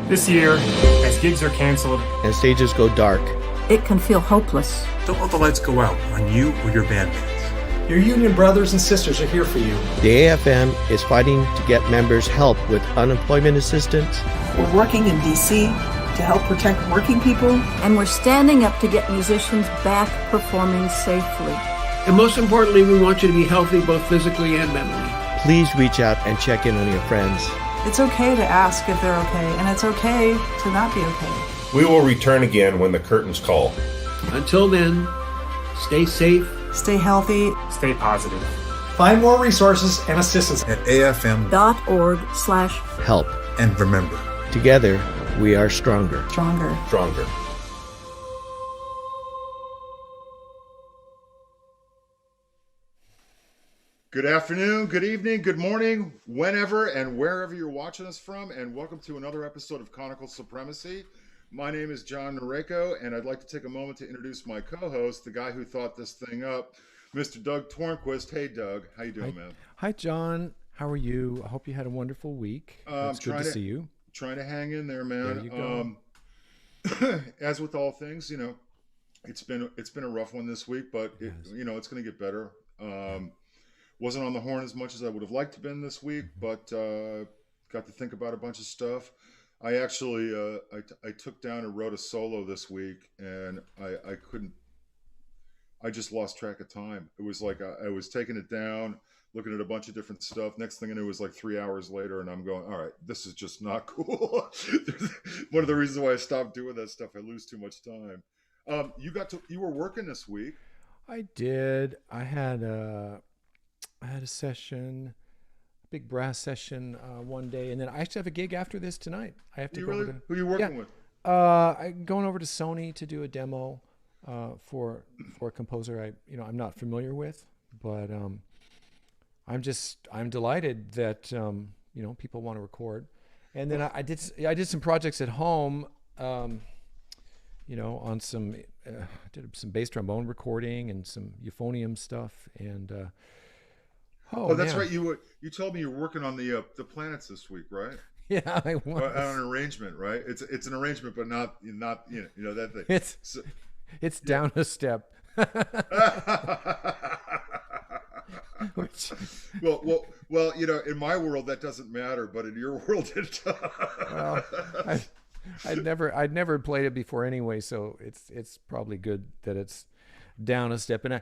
This year, as gigs are canceled and stages go dark, it can feel hopeless. Don't let the lights go out on you or your bandmates. Your union brothers and sisters are here for you. The AFM is fighting to get members help with unemployment assistance. We're working in D.C. to help protect working people. And we're standing up to get musicians back performing safely. And most importantly, we want you to be healthy both physically and mentally. Please reach out and check in on your friends. It's okay to ask if they're okay, and it's okay to not be okay. We will return again when the curtains call. Until then, stay safe, stay healthy, stay positive. Find more resources and assistance at afm.org/help. And remember, together we are stronger. Stronger. Stronger. Good afternoon, good evening, good morning, whenever and wherever you're watching us from, and welcome to another episode of Conical Supremacy. My name is John Noreko, and I'd like to take a moment to introduce my co-host, the guy who thought this thing up, Mr. Doug Tornquist. Hey, Doug, how you doing, man? Hi, John. How are you? I hope you had a wonderful week. I'm It's good to see you. trying to hang in there, There man. you go. As with all things, it's been a rough one this week, but Yes. it's going to get better. Wasn't on the horn as much as I would have liked to been this week, but got to think about a bunch of stuff. I actually I took down and wrote a solo this week, and I couldn't. I just lost track of time. It was like I was taking it down, looking at a bunch of different stuff. Next thing I knew, it was like 3 hours later, and I'm going, all right, this is just not cool. One of the reasons why I stopped doing that stuff, I lose too much time. You were working this week. I did. I had a session, a big brass session one day, and then I actually have a gig after this tonight. I have to You go really? over to. Who are you working Yeah. with? I'm going over to Sony to do a demo for a composer I'm not familiar with, but I'm delighted that people want to record, and then I did some projects at home, on some I did some bass trombone recording and some euphonium stuff, and Oh, that's man. right. You told me you were working on the planets this week, right? Yeah, I On an was. arrangement, right? It's an arrangement, but not that thing. It's So, it's down a step. Which, well. In my world that doesn't matter, but in your world it well, does. I'd never played it before anyway, so it's probably good that it's down a step. And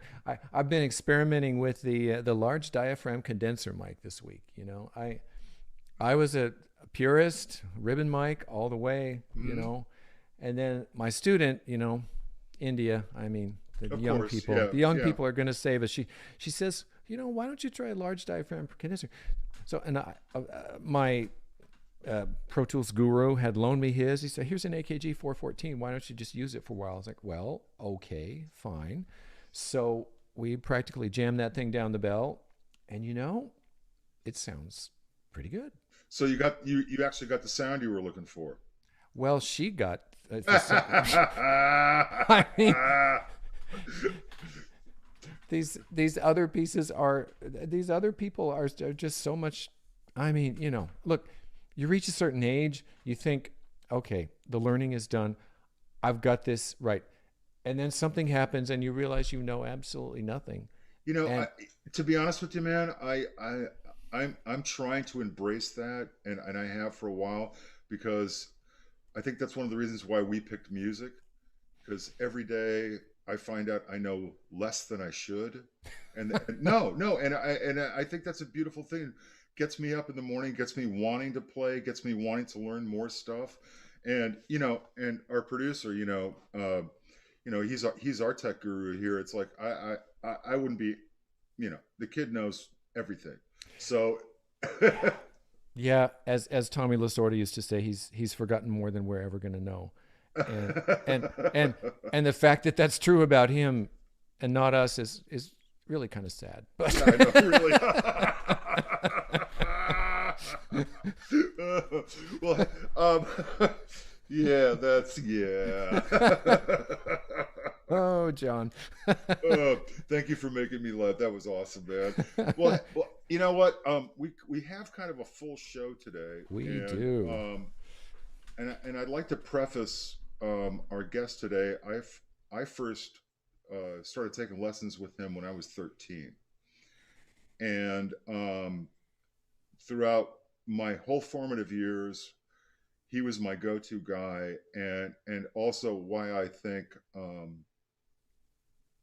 I've been experimenting with the large diaphragm condenser mic this week. I was a purist, ribbon mic all the way, and then my student, India, I mean, Of young course, people, yeah, the young yeah. people are going to save us. She says, why don't you try a large diaphragm condenser? So, and my Pro Tools guru had loaned me his. He said, here's an AKG 414. Why don't you just use it for a while? I was like, well, okay, fine. So we practically jammed that thing down the bell, and it sounds pretty good. So you actually got the sound you were looking for. Well, she got the sound. I mean, these other people are just so much. I mean, look, you reach a certain age, you think, okay, the learning is done. I've got this right. And then something happens and you realize you know absolutely nothing. And To be honest with you, man, I'm trying to embrace that, and I have for a while, because I think that's one of the reasons why we picked music, because every day I find out I know less than I should, and no, and I think that's a beautiful thing. Gets me up in the morning, gets me wanting to play, gets me wanting to learn more stuff, and and our producer, he's our tech guru here. It's like I wouldn't be, the kid knows everything, so. yeah, as Tommy Lasorda used to say, he's forgotten more than we're ever going to know. And the fact that that's true about him and not us is really kind of sad. But I know, really. Well, yeah. oh, John. Thank you for making me laugh. That was awesome, man. Well, you know what? We have kind of a full show today. We and, do. And I'd like to preface our guest today. I first started taking lessons with him when I was 13, and throughout my whole formative years, he was my go-to guy, and also why I think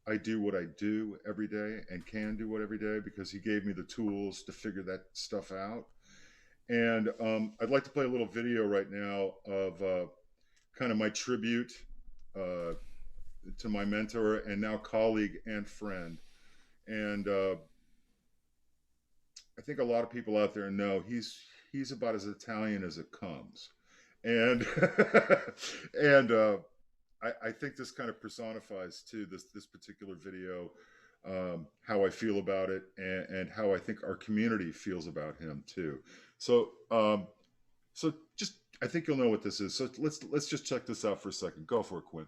I do what I do every day and can do what every day, because he gave me the tools to figure that stuff out. And I'd like to play a little video right now of kind of my tribute to my mentor and now colleague and friend. And I think a lot of people out there know he's about as Italian as it comes. And and I think this kind of personifies too this particular video, how I feel about it, and how I think our community feels about him too. So So just, I think you'll know what this is. So let's just check this out for a second. Go for it, Quinn.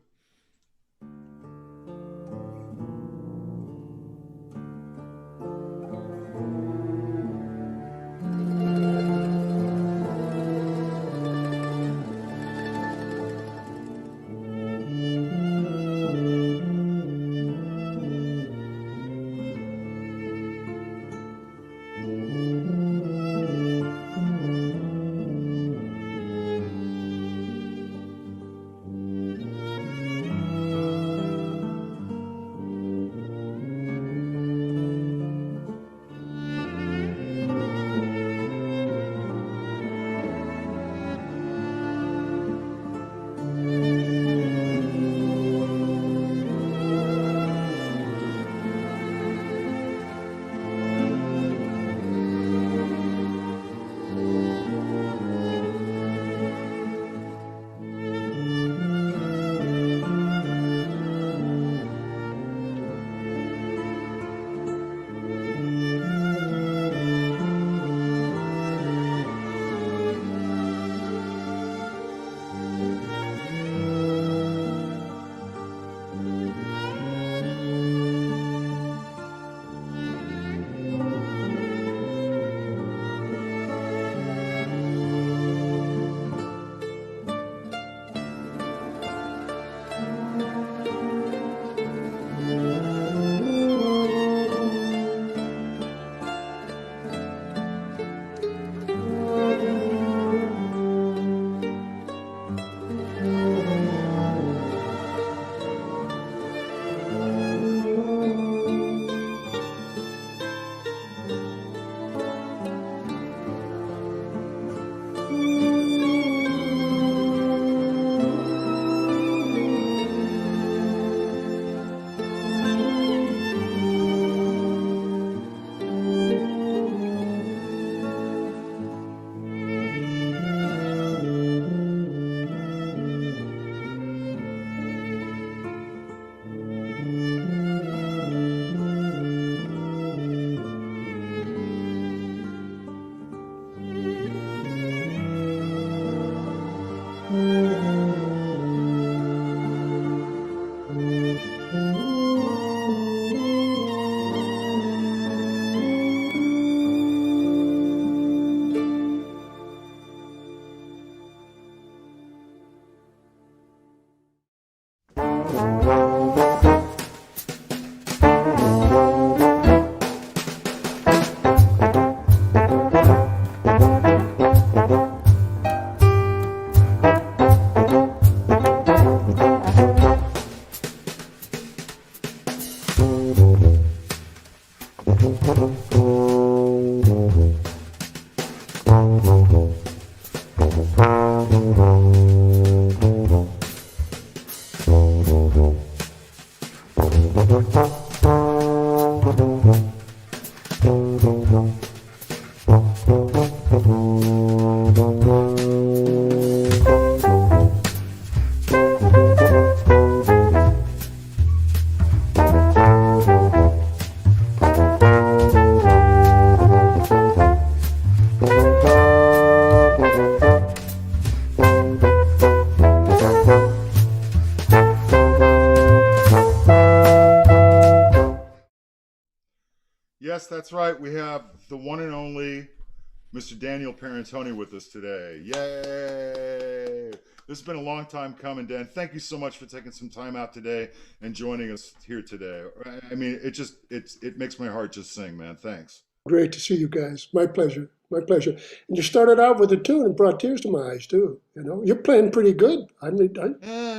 Yes, that's right. We have the one and only Mr. Daniel Perantoni with us today. Yay! This has been a long time coming, Dan. Thank you so much for taking some time out today and joining us here today. I mean, it makes my heart just sing, man. Thanks. Great to see you guys. My pleasure. My pleasure. And you started out with a tune and brought tears to my eyes too. You know, you're playing pretty good. I mean,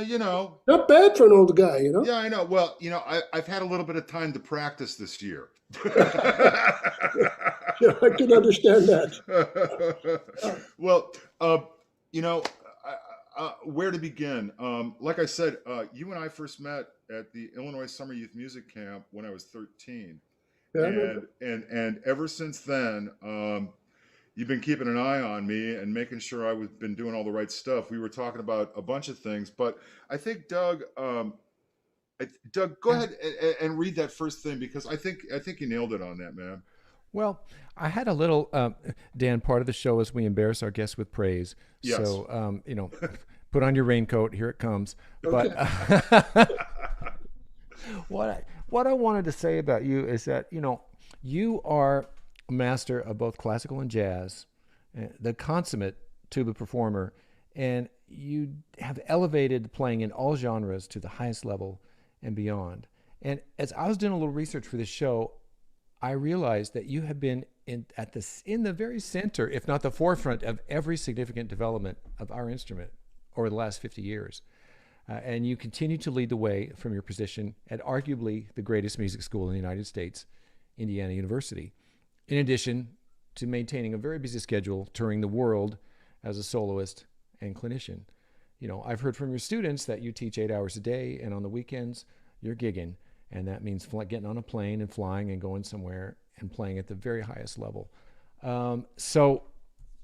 You know, not bad for an old guy. You know. Yeah, I know. Well, you know, I've had a little bit of time to practice this year. Yeah, I can understand that. Well, you know, where to begin? Like I said, you and I first met at the Illinois Summer Youth Music Camp when I was 13. Yeah, And ever since then, you've been keeping an eye on me and making sure I've been doing all the right stuff. We were talking about a bunch of things, but I think Doug, Doug, go ahead and read that first thing because I think you nailed it on that, man. Well, I had a little, Dan, part of the show is we embarrass our guests with praise. Yes. So, put on your raincoat. Here it comes. Okay. But what I wanted to say about you is that, you are a master of both classical and jazz, the consummate tuba performer, and you have elevated playing in all genres to the highest level and beyond. And as I was doing a little research for this show, I realized that you have been in the very center, if not the forefront, of every significant development of our instrument over the last 50 years. And you continue to lead the way from your position at arguably the greatest music school in the United States, Indiana University, in addition to maintaining a very busy schedule touring the world as a soloist and clinician. I've heard from your students that you teach 8 hours a day, and on the weekends, you're gigging. And that means getting on a plane and flying and going somewhere and playing at the very highest level. So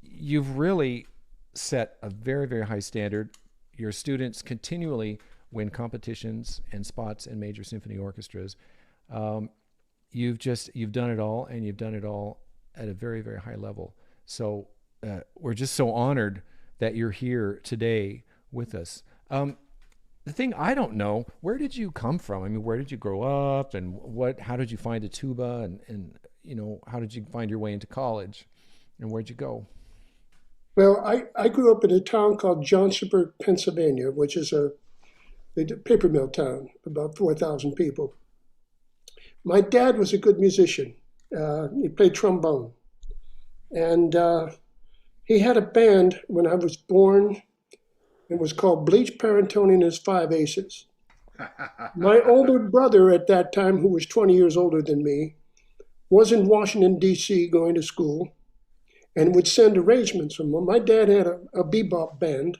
you've really set a very, very high standard. Your students continually win competitions and spots in major symphony orchestras. You've done it all, and you've done it all at a very, very high level. So we're just so honored that you're here today with us. The thing I don't know, where did you come from? I mean, where did you grow up, and how did you find a tuba, and how did you find your way into college, and where'd you go? Well, I grew up in a town called Johnsonburg, Pennsylvania, which is a paper mill town, about 4,000 people. My dad was a good musician. He played trombone. And he had a band when I was born. It was called Bleach, Perantoni, and his Five Aces. My older brother at that time, who was 20 years older than me, was in Washington, D.C. going to school and would send arrangements from him. My dad had a bebop band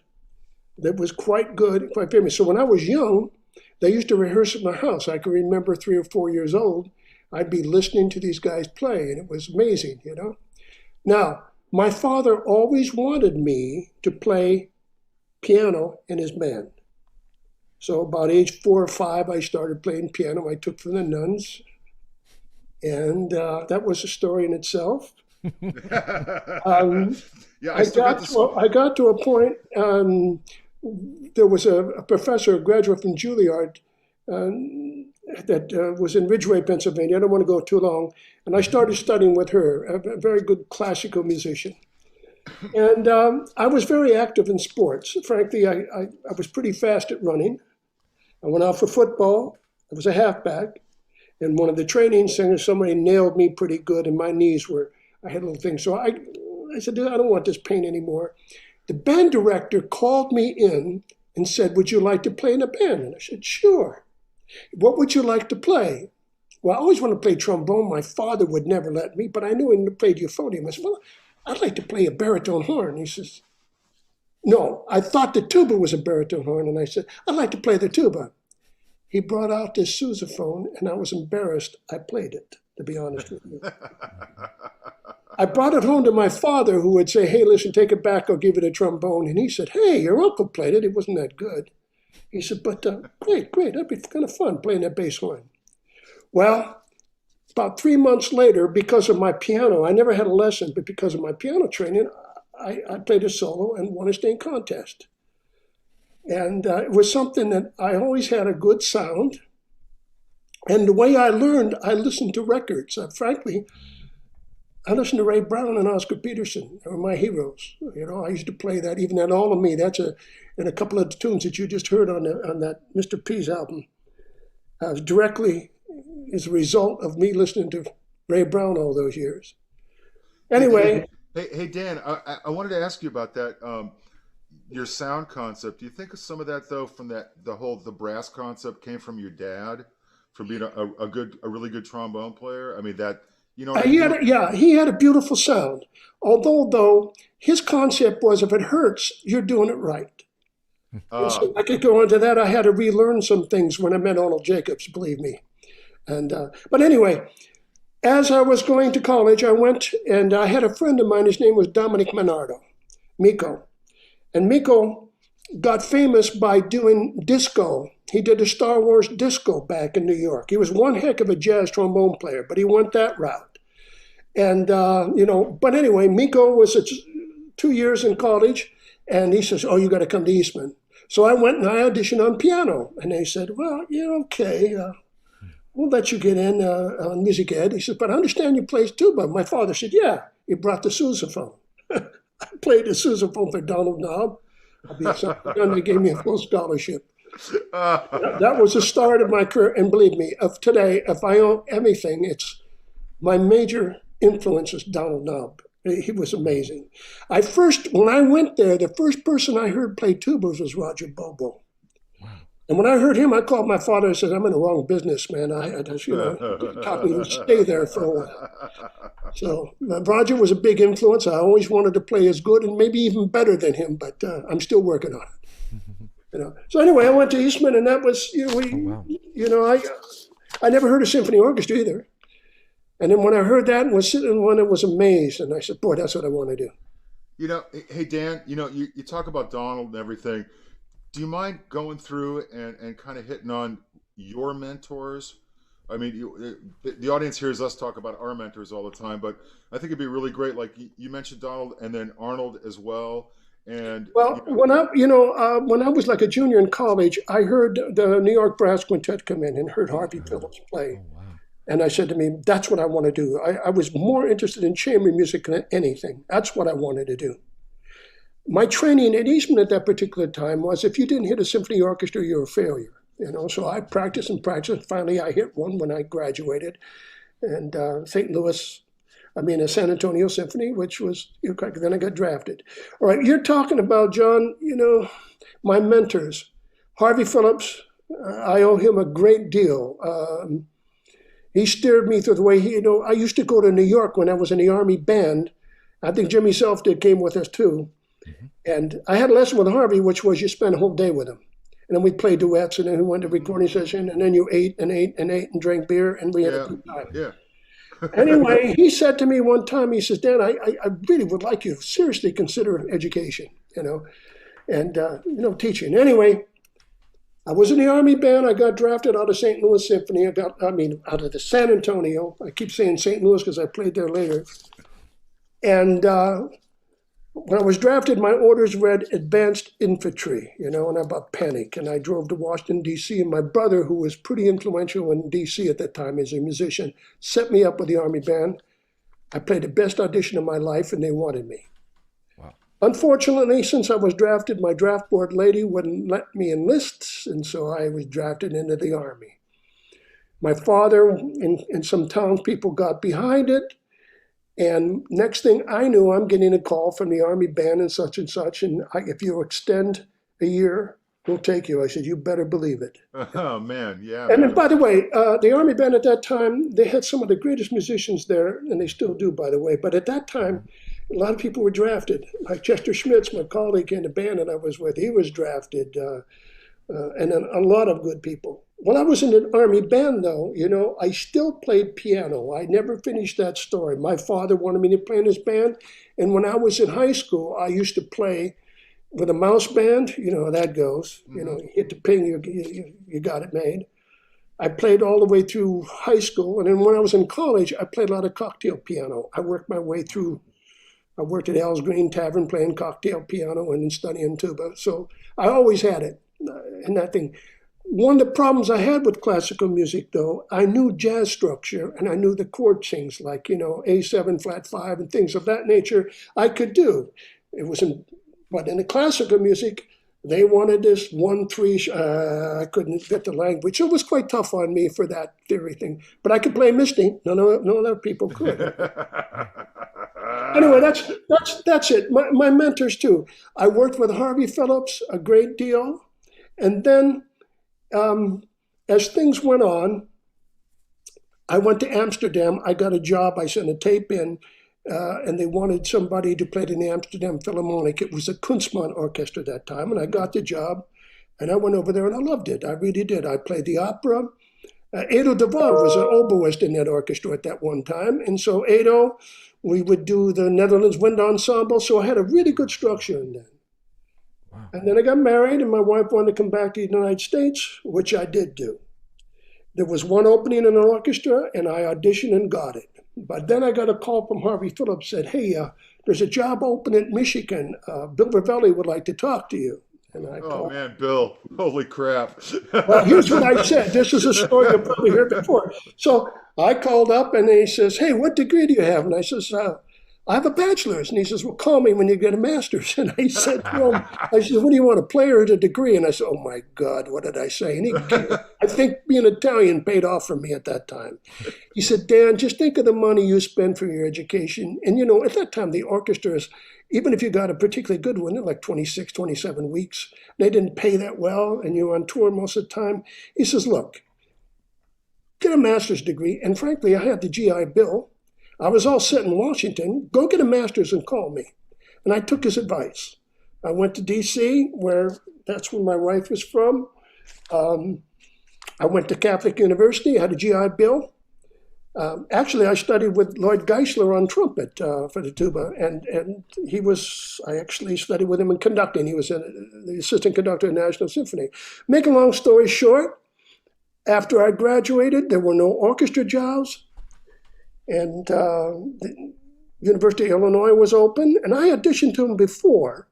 that was quite good, quite famous. So when I was young, they used to rehearse at my house. I can remember 3 or 4 years old, I'd be listening to these guys play, and it was amazing, Now, my father always wanted me to play piano in his band. So about age 4 or 5, I started playing piano. I took from the nuns, and that was a story in itself. I got to a point. There was a professor, a graduate from Juilliard, that was in Ridgeway, Pennsylvania. I don't want to go too long. And I started studying with her, a very good classical musician. And I was very active in sports. Frankly, I was pretty fast at running. I went out for football. I was a halfback. And one of the training singers, somebody nailed me pretty good, and my knees I had a little thing. So I said, I don't want this pain anymore. The band director called me in and said, would you like to play in a band? And I said, sure. What would you like to play? Well, I always wanted to play trombone. My father would never let me, but I knew he played euphonium. I said, well, I'd like to play a baritone horn. He says, no, I thought the tuba was a baritone horn. And I said, I'd like to play the tuba. He brought out this sousaphone, and I was embarrassed. I played it, to be honest with you. I brought it home to my father, who would say, hey, listen, take it back. I'll give it a trombone. And he said, hey, your uncle played it. It wasn't that good. He said, but great. That'd be kind of fun playing that bass horn. Well, about 3 months later, because of my piano, I never had a lesson, but because of my piano training, I played a solo and won a state contest. And it was something that I always had a good sound. And the way I learned, I listened to records. Frankly, I listened to Ray Brown and Oscar Peterson. They were my heroes. I used to play that, even that All of Me. That's and a couple of tunes that you just heard on that Mr. P's album. Directly as a result of me listening to Ray Brown all those years. Anyway. Hey Dan, I wanted to ask you about that. Your sound concept. Do you think of some of that though from the brass concept came from your dad, from being a really good trombone player? I mean that. He had a beautiful sound. Although, though, his concept was if it hurts, you're doing it right. So I could go into that. I had to relearn some things when I met Arnold Jacobs, believe me. But anyway, as I was going to college, I went and I had a friend of mine. His name was Dominic Menardo, Miko. And Miko got famous by doing disco. He did a Star Wars disco back in New York. He was one heck of a jazz trombone player, but he went that route. And, but anyway, Miko was 2 years in college, and he says, oh, you got to come to Eastman. So I went and I auditioned on piano, and they said, well, yeah, okay, we'll let you get in on music ed. He said, but I understand you play tuba. My father said, yeah. He brought the sousaphone. I played the sousaphone for Donald Knobb. And they gave me a full scholarship. That was the start of my career. And believe me, of today, if I own anything, it's my major influence is Donald Knobb. He was amazing. When I went there, the first person I heard play tubas was Roger Bobo. And when I heard him, I called my father and said, I'm in the wrong business, man. I taught me to stay there for a while. So Roger was a big influence. I always wanted to play as good and maybe even better than him, but I'm still working on it. So anyway, I went to Eastman, and that was, I never heard a symphony orchestra either. And then when I heard that and was sitting in one, I was amazed. And I said, boy, that's what I want to do. Hey, Dan, you talk about Donald and everything. Do you mind going through and kind of hitting on your mentors? I mean, the audience hears us talk about our mentors all the time, but I think it'd be really great. Like you mentioned Donald and then Arnold as well. And when I was like a junior in college, I heard the New York Brass Quintet come in and heard Harvey Phillips play. Oh, wow. And I said to me, that's what I want to do. I was more interested in chamber music than anything. That's what I wanted to do. My training at Eastman at that particular time was if you didn't hit a symphony orchestra, you're a failure. So I practiced and practiced. Finally, I hit one when I graduated. And San Antonio Symphony, which was, then I got drafted. All right, you're talking about, John, my mentors. Harvey Phillips, I owe him a great deal. He steered me through the way I used to go to New York when I was in the Army band. I think Jimmy Self came with us too. Mm-hmm. And I had a lesson with Harvey, which was you spend a whole day with him. And then we'd play duets, and then we went to recording session, and then you ate and drank beer, and we had a good time. Yeah. Anyway, he said to me one time, he says, Dan, I really would like you to seriously consider education, and teaching. Anyway, I was in the Army band. I got drafted out of St. Louis Symphony. Out of the San Antonio. I keep saying St. Louis because I played there later. And when I was drafted, my orders read advanced infantry, and I'm about panic. And I drove to Washington, D.C., and my brother, who was pretty influential in D.C. at that time as a musician, set me up with the Army band. I played the best audition of my life, and they wanted me. Wow. Unfortunately, since I was drafted, my draft board lady wouldn't let me enlist, and so I was drafted into the Army. My father and some townspeople got behind it. And next thing I knew, I'm getting a call from the Army band and such, and if you extend a year, we'll take you. I said, you better believe it. Oh, man, yeah. And then, by the way, the Army band at that time, they had some of the greatest musicians there, and they still do, by the way. But at that time, a lot of people were drafted. Like Chester Schmitz, my colleague in the band that I was with, he was drafted, and then a lot of good people. When I was in an Army band, though, I still played piano. I never finished that story. My father wanted me to play in his band. And when I was in high school, I used to play with a mouse band. You know how that goes. Mm-hmm. You hit the ping, you got it made. I played all the way through high school. And then when I was in college, I played a lot of cocktail piano. I worked my way through. I worked at Al's Green Tavern playing cocktail piano and then studying tuba. So I always had it in that thing. One of the problems I had with classical music, though, I knew jazz structure and I knew the chord things like, A7 flat 5 and things of that nature I could do. But in the classical music, they wanted this 1-3. I couldn't get the language. So it was quite tough on me for that theory thing. But I could play Misty. No other people could. Anyway, that's it. My mentors, too. I worked with Harvey Phillips a great deal. And then as things went on, I went to Amsterdam. I got a job. I sent a tape in, and they wanted somebody to play in the Amsterdam Philharmonic. It was a Kunstmann orchestra at that time, and I got the job. And I went over there, and I loved it. I really did. I played the opera. Edo de Waal was an oboist in that orchestra at that one time. And so Edo, we would do the Netherlands Wind Ensemble. So I had a really good structure in that. Wow. And then I got married, and my wife wanted to come back to the United States, which I did do. There was one opening in an orchestra, and I auditioned and got it. But then I got a call from Harvey Phillips, said, hey, there's a job open in Michigan. Bill Ravelli would like to talk to you. And I Oh called. man, Bill! Holy crap! Well, here's what I said. This is a story you've probably heard before. So I called up and he says, hey, what degree do you have? And I says, I have a bachelor's. And he says, well, call me when you get a master's. And I said, well, I said, what do you want, a play or a degree? And I said, oh my God, what did I say? And I think being Italian paid off for me at that time. He said, Dan, just think of the money you spend for your education. And you know, at that time, the orchestras, even if you got a particularly good one, they're like 26, 27 weeks. They didn't pay that well, and you're on tour most of the time. He says, look, get a master's degree. And frankly, I had the GI Bill. I was all set in Washington. Go get a master's and call me. And I took his advice. I went to D.C., that's where my wife was from. I went to Catholic University, had a GI Bill. Actually, I studied with Lloyd Geisler on trumpet for the tuba, and I actually studied with him in conducting. He was the assistant conductor of the National Symphony. Make a long story short, after I graduated, there were no orchestra jobs, and the University of Illinois was open, and I auditioned to him before,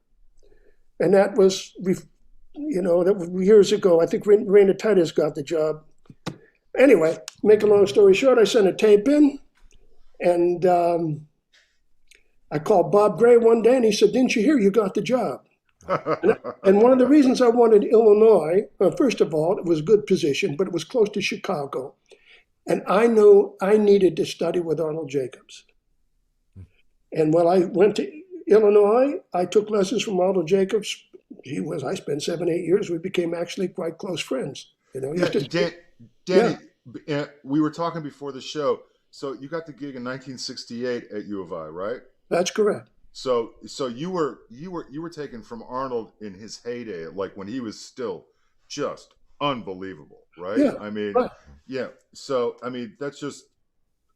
and that was, that was years ago. I think Raina Titus got the job. Anyway, make a long story short, I sent a tape in, and I called Bob Gray one day, and he said, didn't you hear you got the job? And one of the reasons I wanted Illinois, first of all, it was a good position, but it was close to Chicago. And I knew I needed to study with Arnold Jacobs. And when I went to Illinois, I took lessons from Arnold Jacobs. I spent 7-8 years. We became actually quite close friends. Danny, we were talking before the show. So you got the gig in 1968 at U of I, right? That's correct. So you were taken from Arnold in his heyday, like when he was still just unbelievable, right? Yeah, I mean, right. Yeah. So I mean, that's just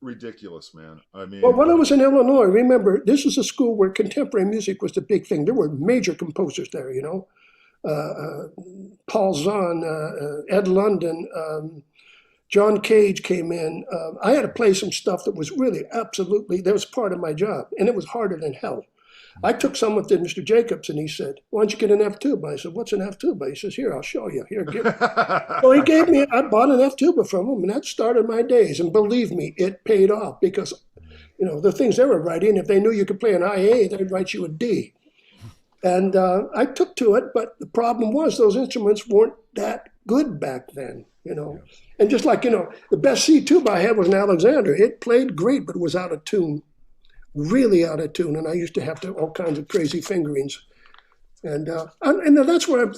ridiculous, man. I mean, well, when I was in Illinois, remember, this was a school where contemporary music was the big thing. There were major composers there, Paul Zahn, Ed London, John Cage came in. I had to play some stuff that was really that was part of my job, and it was harder than hell. I took some with Mr. Jacobs, and he said, why don't you get an F tuba? I said, what's an F tuba? He says, here, I'll show you. Here, give it. So I bought an F tuba from him, and that started my days. And believe me, it paid off because, the things they were writing, if they knew you could play an IA, they'd write you a D. And I took to it, but the problem was those instruments weren't that good back then, And just like, the best C tuba I had was an Alexander. It played great, but it was out of tune. Really out of tune, and I used to have all kinds of crazy fingerings, and that's where I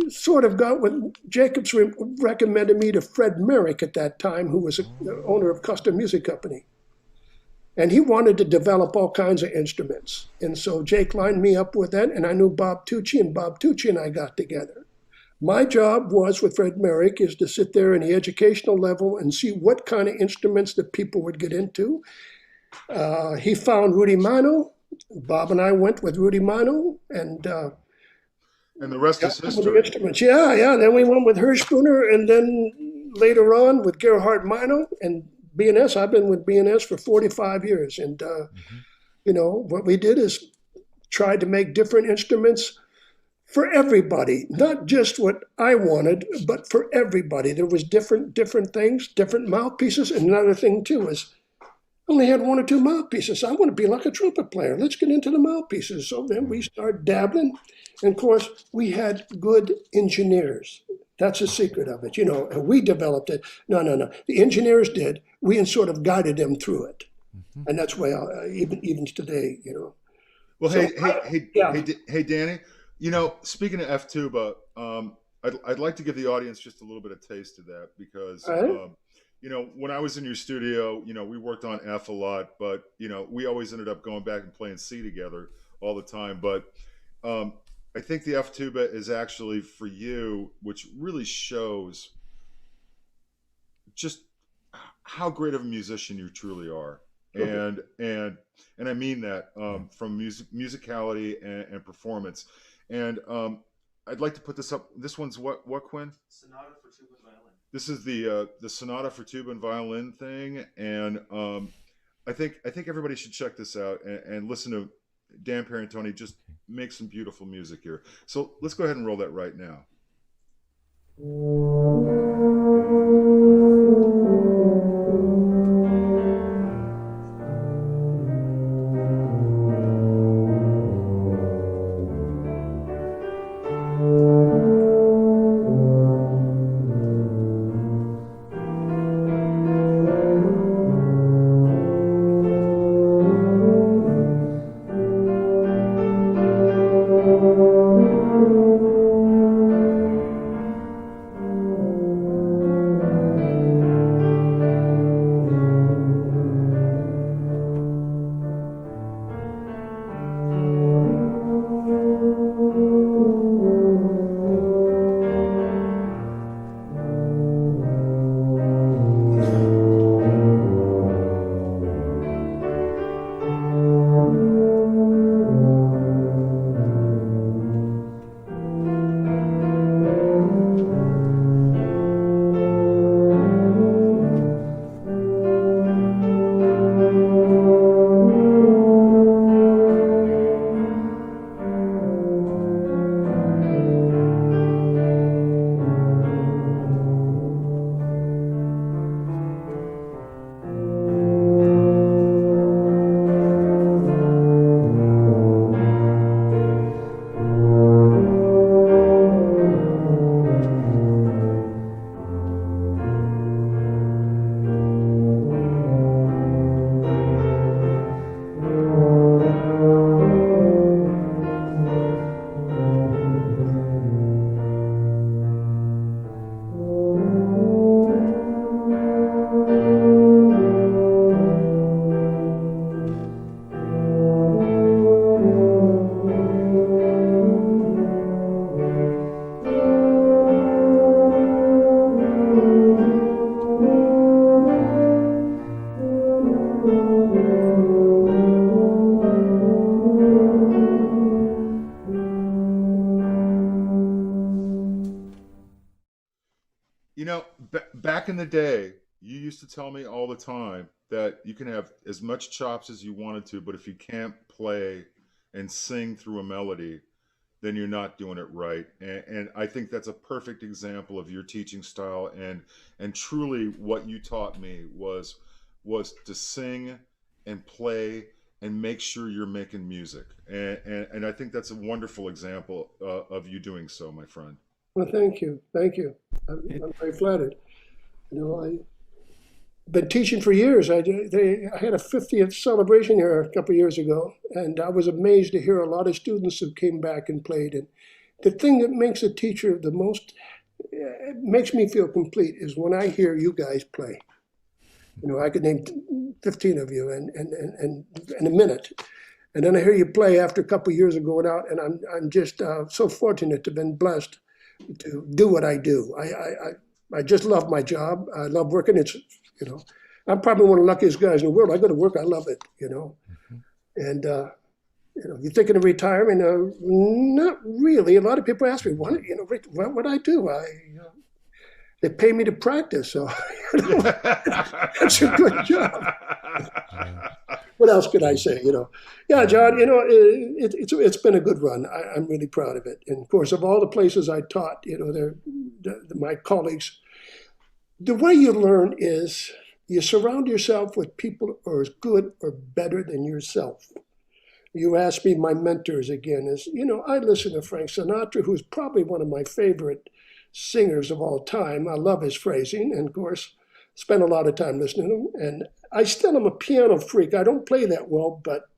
sort of got when Jacobs recommended me to Fred Merrick at that time, who was the owner of Custom Music Company, and he wanted to develop all kinds of instruments, and so Jake lined me up with that, and I knew Bob Tucci, and I got together. My job was with Fred Merrick is to sit there in the educational level and see what kind of instruments that people would get into. He found Rudy Mano. Bob and I went with Rudy Mano, and the rest is history. The instruments. Yeah. Then we went with Hirschspruner, and then later on with Gerhard Mano and B&S. I've been with B&S for 45 years, and what we did is tried to make different instruments for everybody, not just what I wanted, but for everybody. There was different things, different mouthpieces, and another thing too is. Only had 1 or 2 mouthpieces. I want to be like a trumpet player. Let's get into the mouthpieces. So then we started dabbling. And of course, we had good engineers. That's the secret of it, and we developed it. No. The engineers did. We sort of guided them through it. Mm-hmm. And that's why even today, Well, so, hey, Danny, speaking of F tuba, I'd like to give the audience just a little bit of taste of that because, when I was in your studio, we worked on F a lot, but, we always ended up going back and playing C together all the time. But I think the F tuba is actually for you, which really shows just how great of a musician you truly are. And I mean that from musicality and performance. And I'd like to put this up. This one's what Quinn? Sonata for tuba and violin. This is the sonata for tuba and violin thing, and I think everybody should check this out and listen to Dan Perantoni just make some beautiful music here. So let's go ahead and roll that right now. Back in the day, you used to tell me all the time that you can have as much chops as you wanted to, but if you can't play and sing through a melody, then you're not doing it right. And I think that's a perfect example of your teaching style. And truly what you taught me was to sing and play and make sure you're making music. And I think that's a wonderful example of you doing so, my friend. Well, thank you. Thank you. I'm very flattered. I've been teaching for years. I had a 50th celebration here a couple of years ago, and I was amazed to hear a lot of students who came back and played. And the thing that makes a teacher the most, it makes me feel complete, is when I hear you guys play. I could name 15 of you in a minute. And then I hear you play after a couple of years of going out, and I'm just so fortunate to have been blessed to do what I do. I just love my job. I love working. I'm probably one of the luckiest guys in the world. I go to work. I love it, Mm-hmm. And, you're thinking of retirement? Not really. A lot of people ask me, what would I do? They pay me to practice, so that's a good job. What else could I say? Yeah, John. It's been a good run. I'm really proud of it. And of course, of all the places I taught, my colleagues, the way you learn is you surround yourself with people who are as good or better than yourself. You ask me, my mentors again is, I listen to Frank Sinatra, who's probably one of my favorite singers of all time. I love his phrasing, and of course, spend a lot of time listening to him. And I still am a piano freak. I don't play that well, but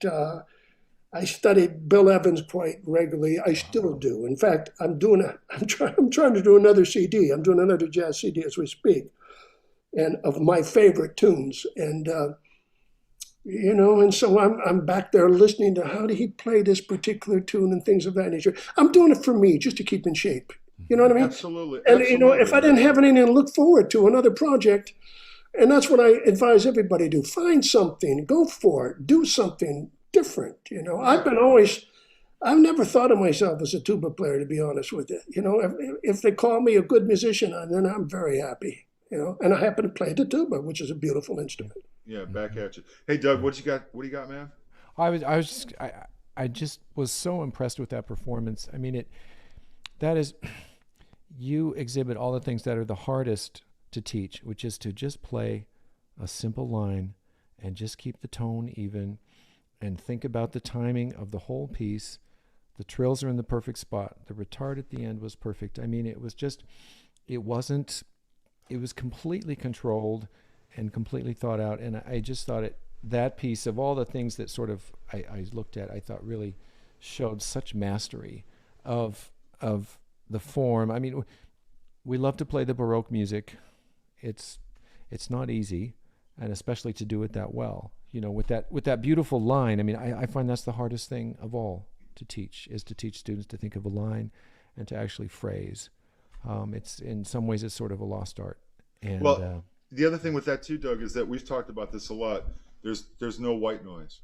I studied Bill Evans quite regularly. I still do. In fact, I'm trying to do another CD. I'm doing another jazz CD as we speak, and of my favorite tunes. And and so I'm back there listening to how did he play this particular tune and things of that nature. I'm doing it for me, just to keep in shape. You know what I mean? Absolutely. And Absolutely. if I didn't have anything to look forward to, another project, and that's what I advise everybody to do. Find something, go for it, do something different. I've never thought of myself as a tuba player, to be honest with you. If they call me a good musician, then I'm very happy. And I happen to play the tuba, which is a beautiful instrument. Yeah, back at you. Hey, Doug, what you got? What do you got, man? I just was so impressed with that performance. I mean, that is, you exhibit all the things that are the hardest to teach, which is to just play a simple line and just keep the tone even and think about the timing of the whole piece. The trills are in the perfect spot. The retard at the end was perfect. I mean, it was completely controlled and completely thought out. And I just thought that piece of all the things that sort of I looked at, I thought really showed such mastery of the form. I mean, we love to play the Baroque music. It's not easy, and especially to do it that well. You know, with that beautiful line. I mean, I find that's the hardest thing of all to teach, is to teach students to think of a line and to actually phrase. It's in some ways it's sort of a lost art. And the other thing with that too, Doug, is that we've talked about this a lot. There's no white noise.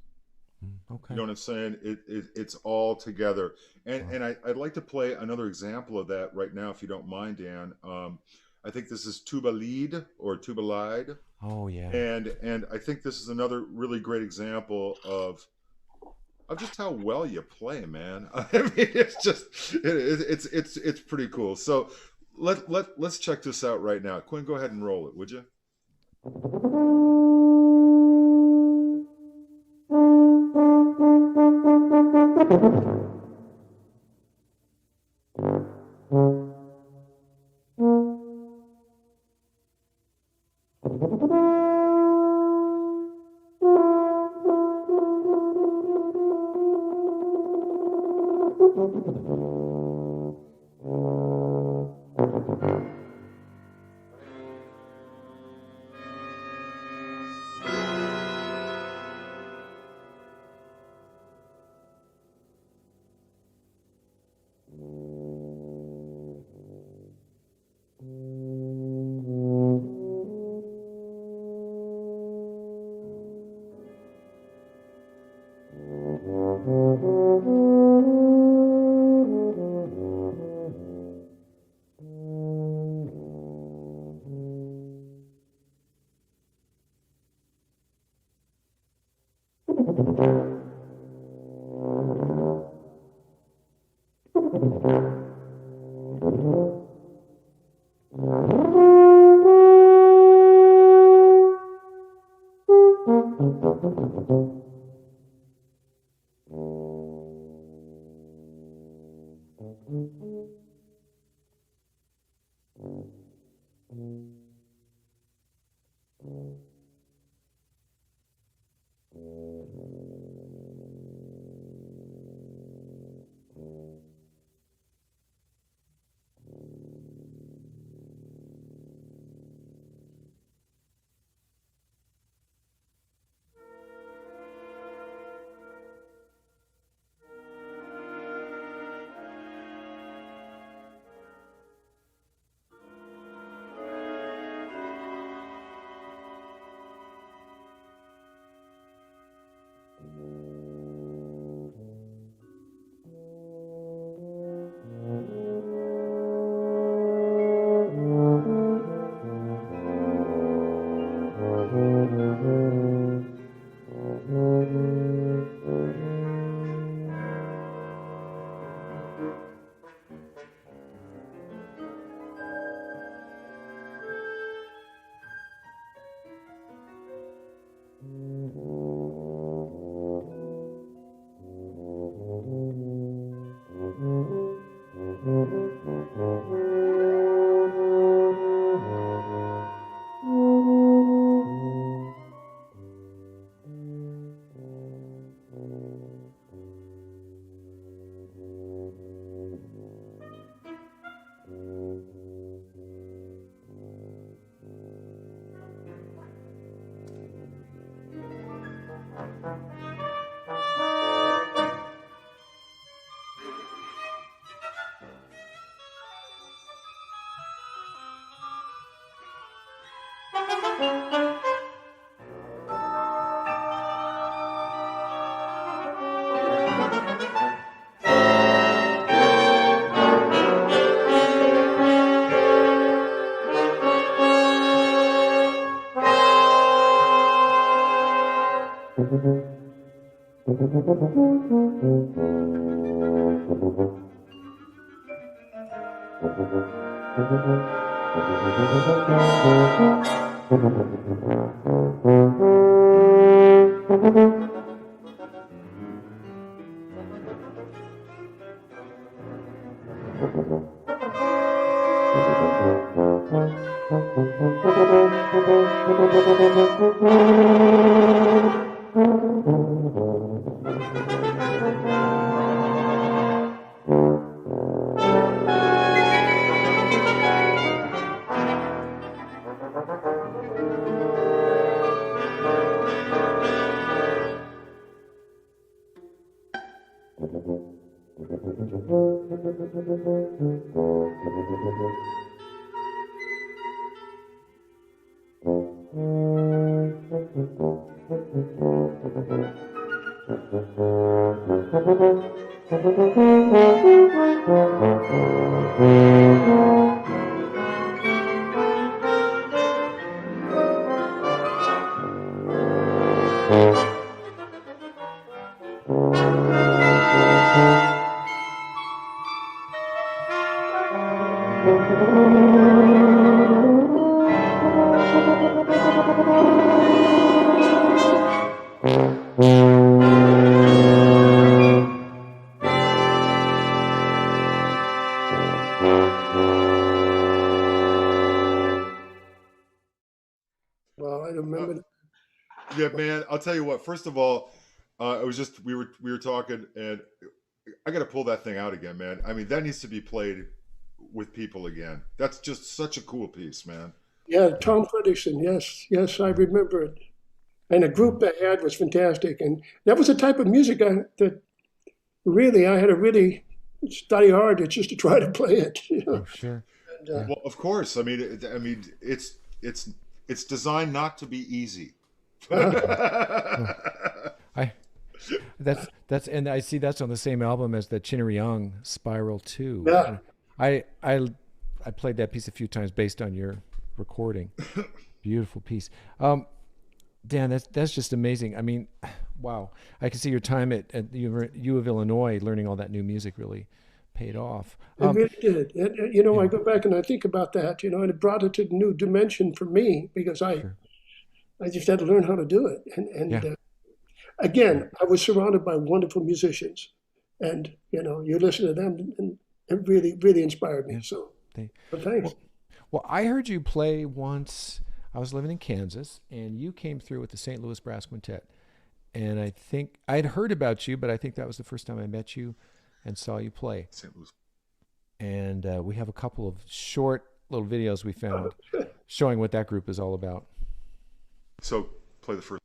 Okay. You know what I'm saying? It's all together. And I'd like to play another example of that right now, if you don't mind, Dan. I think this is Tuba Lead or Tuba Lied. Oh yeah. And I think this is another really great example of just how well you play, man. I mean, it's just it's pretty cool. So let's check this out right now. Quinn, go ahead and roll it, would you? Well, I remember. Yeah, man. I'll tell you what. First of all, it was just we were talking, and I got to pull that thing out again, man. I mean, that needs to be played with people again. That's just such a cool piece, man. Yeah, Tom Fredrickson. Yes, I remember it. And the group they had was fantastic, and that was the type of music that really I had to really study hard just to try to play it. You know? Oh, sure. And, Well, of course. I mean, it's designed not to be easy. That's and I see that's on the same album as the Chinnery Young Spiral 2. Yeah. I played that piece a few times based on your recording. Beautiful piece. Dan, that's just amazing. I mean, wow. I can see your time at the U of Illinois learning all that new music really paid off. It really did. I go back and I think about that, and it brought it to a new dimension for me because I just had to learn how to do it. And again, I was surrounded by wonderful musicians, and you listen to them, and it really, really inspired me. So, thanks. Well, I heard you play once. I was living in Kansas, and you came through with the St. Louis Brass Quintet. And I think I'd heard about you, but I think that was the first time I met you and saw you play. St. Louis. And we have a couple of short little videos we found showing what that group is all about. So play the first.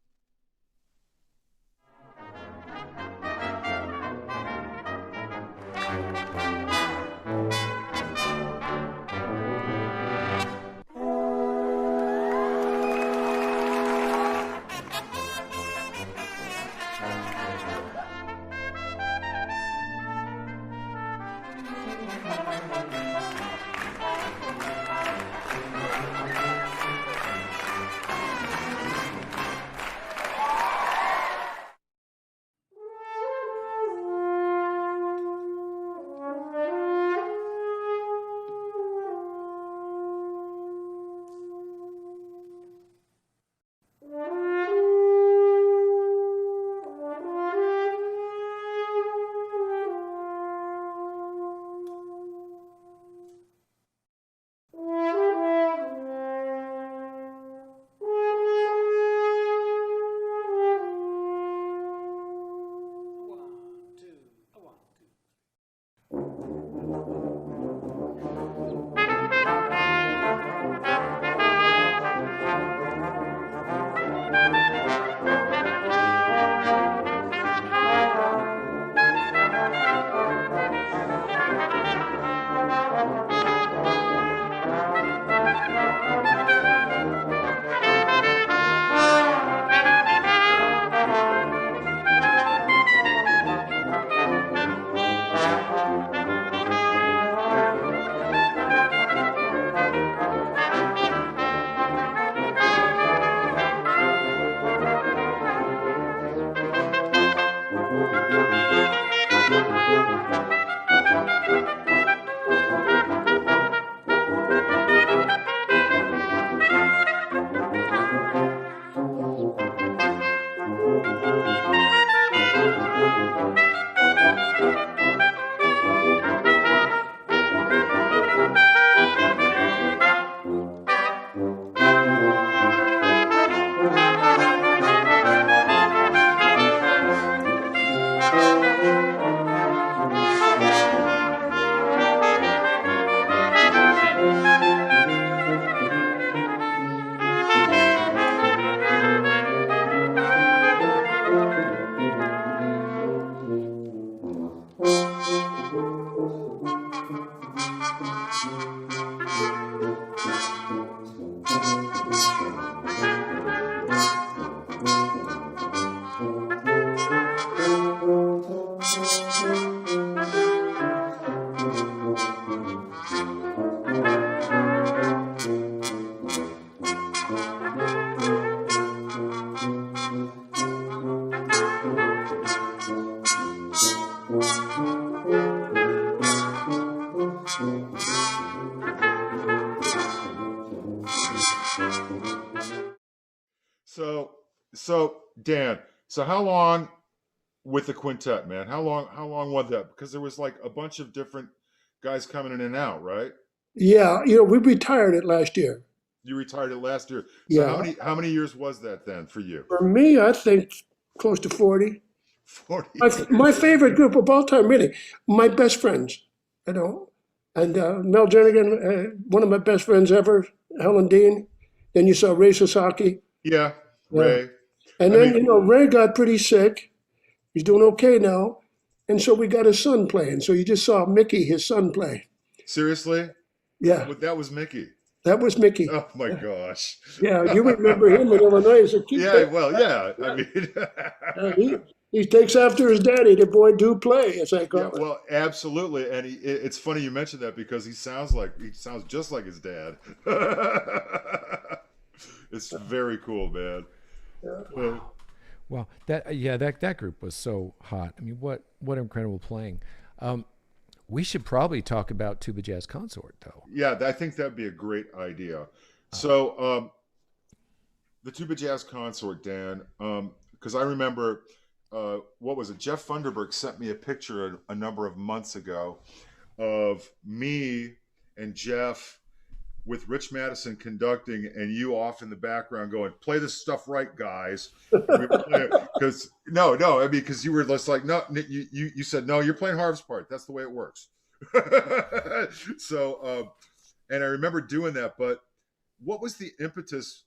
So Dan, so how long with the quintet, man? How long was that? Because there was like a bunch of different guys coming in and out, right? Yeah, we retired it last year. You retired it last year. So Yeah. how many years was that then for you? For me, I think close to 40. 40. My favorite group of all time, really, my best friends, and Mel Jernigan, one of my best friends ever, Helen Dean. Then you saw Ray Sasaki. Yeah, Ray. And then, Ray got pretty sick. He's doing okay now. And so we got his son playing. So you just saw Mickey, his son, play. Seriously? Yeah. That was Mickey. That was Mickey. Oh my gosh. Yeah, you remember him in Illinois as a kid. Yeah, well, yeah. I mean, he takes after his daddy, the boy do play, as I call it. Well, absolutely. And it's funny you mentioned that because he sounds just like his dad. It's very cool, man. Yeah. Wow. That group was so hot. I mean, what incredible playing. We should probably talk about Tuba Jazz Consort, though. Yeah, I think that'd be a great idea. So, the Tuba Jazz Consort, Dan, because I remember, what was it? Jeff Funderburg sent me a picture a number of months ago of me and Jeff with Rich Madison conducting, and you off in the background going, "Play this stuff right, guys." Because because you were just like, no, you said no, you're playing Harv's part. That's the way it works. So, and I remember doing that. But what was the impetus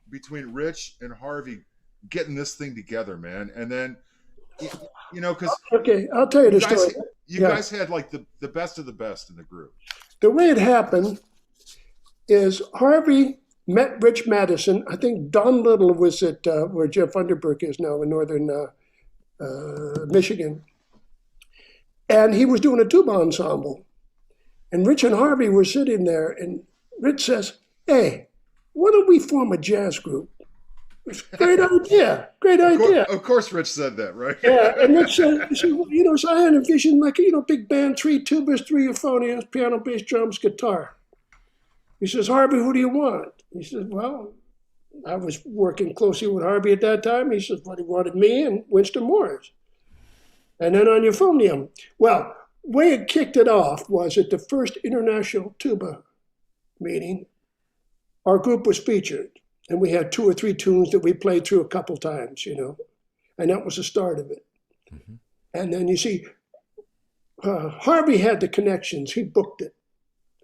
between Rich and Harvey getting this thing together, man? And then, because okay, I'll tell you the story. You guys had like the best of the best in the group. The way it happened is Harvey met Rich Madison. I think Don Little was at where Jeff Underberg is now in northern Michigan. And he was doing a tuba ensemble. And Rich and Harvey were sitting there, and Rich says, "Hey, why don't we form a jazz group?" Great idea. Great idea. Of course Rich said that, right? Yeah, and Rich said, so I had envisioned like, big band, 3 tubas, 3 euphoniums, piano, bass, drums, guitar. He says, "Harvey, who do you want?" He says, "Well, I was working closely with Harvey at that time." He says, "Well, he wanted me and Winston Morris. And then on euphonium." Well, the way it kicked it off was at the first International Tuba meeting, our group was featured. And we had 2 or 3 tunes that we played through a couple times, and that was the start of it. Mm-hmm. And then you see, Harvey had the connections. He booked it.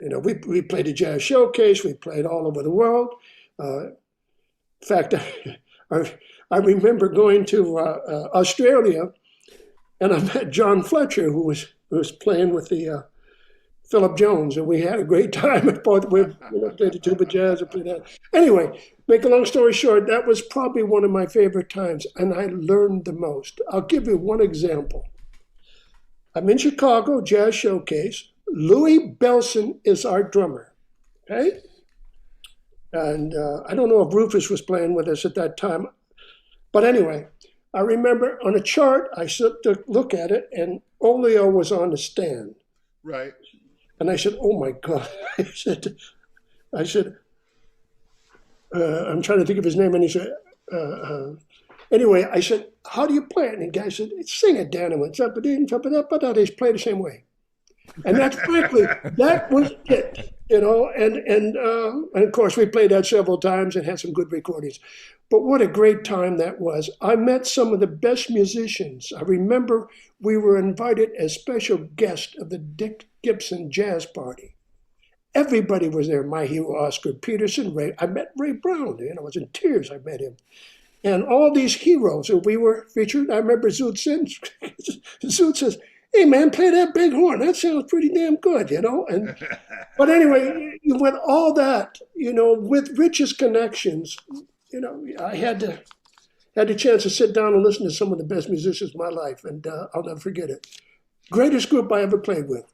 We played a jazz showcase. We played all over the world. In fact, I remember going to Australia, and I met John Fletcher, who was playing with the Philip Jones, and we had a great time at both. We played the tuba jazz and played that. Anyway, make a long story short, that was probably one of my favorite times, and I learned the most. I'll give you one example. I'm in Chicago, Jazz Showcase. Louis Belson is our drummer, okay? And I don't know if Rufus was playing with us at that time. But anyway, I remember on a chart, I took a look at it, and Olio was on the stand. Right. And I said, "Oh my God." I said, I'm trying to think of his name. And he said, anyway, I said, "How do you play it?" And the guy said, "Sing it, Dan." I went, "They play the same way." And that's frankly, that was it, and of course we played that several times and had some good recordings. But what a great time that was. I met some of the best musicians. I remember we were invited as special guests of the Dick Gibson Jazz Party. Everybody was there. My hero, Oscar Peterson, Ray. I met Ray Brown. I was in tears. I met him. And all these heroes, and we were featured. I remember Zoot Sims. Zoot says, "Hey, man, play that big horn. That sounds pretty damn good, And but anyway, with all that, with Rich's connections, I had the chance to sit down and listen to some of the best musicians of my life, and I'll never forget it. Greatest group I ever played with.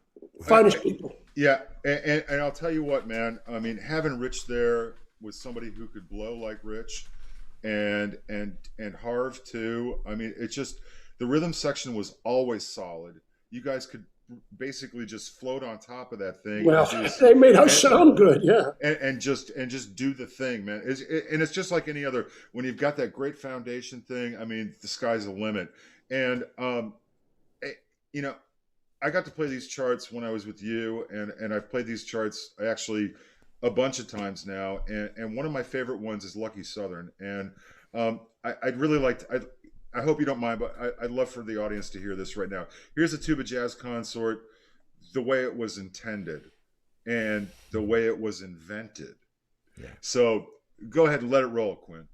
Finest people. Yeah, and I'll tell you what, man. I mean, having Rich there with somebody who could blow like Rich, and Harv too. I mean, it's just the rhythm section was always solid. You guys could basically just float on top of that thing. Well, they made us sound good, yeah. And just do the thing, man. And it's just like any other. When you've got that great foundation thing, I mean, the sky's the limit. And you know, I got to play these charts when I was with you, and I've played these charts actually a bunch of times now. And one of my favorite ones is Lucky Southern. And I'd really like to. I hope you don't mind, but I'd love for the audience to hear this right now. Here's a tuba jazz consort, the way it was intended and the way it was invented. Yeah. So go ahead and let it roll, Quinn.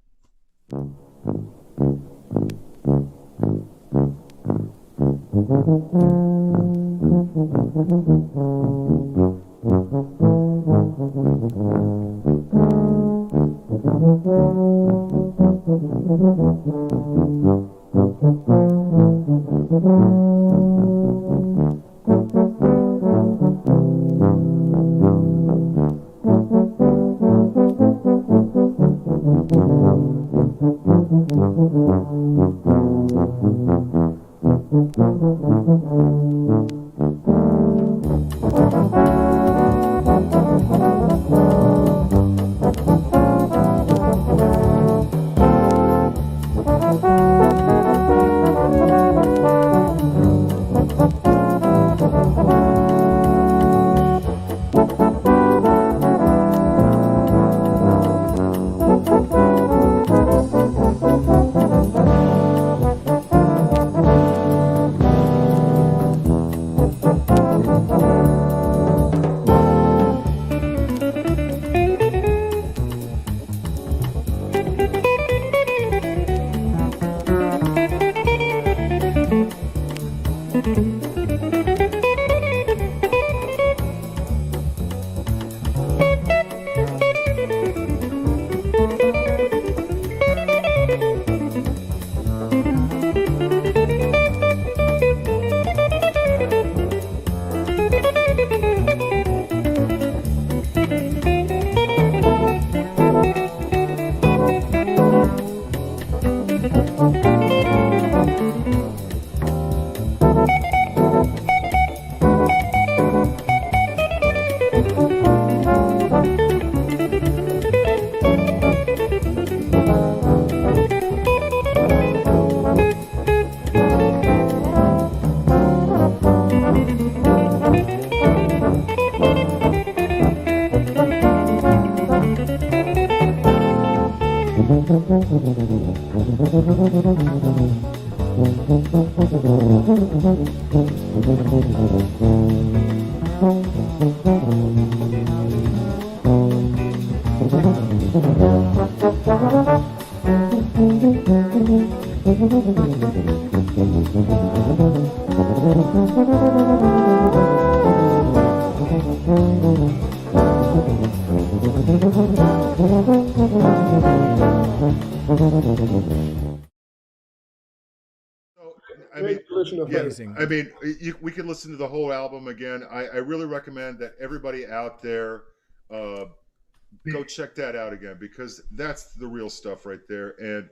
We could listen to the whole album again. I really recommend that everybody out there go check that out again, because that's the real stuff right there. And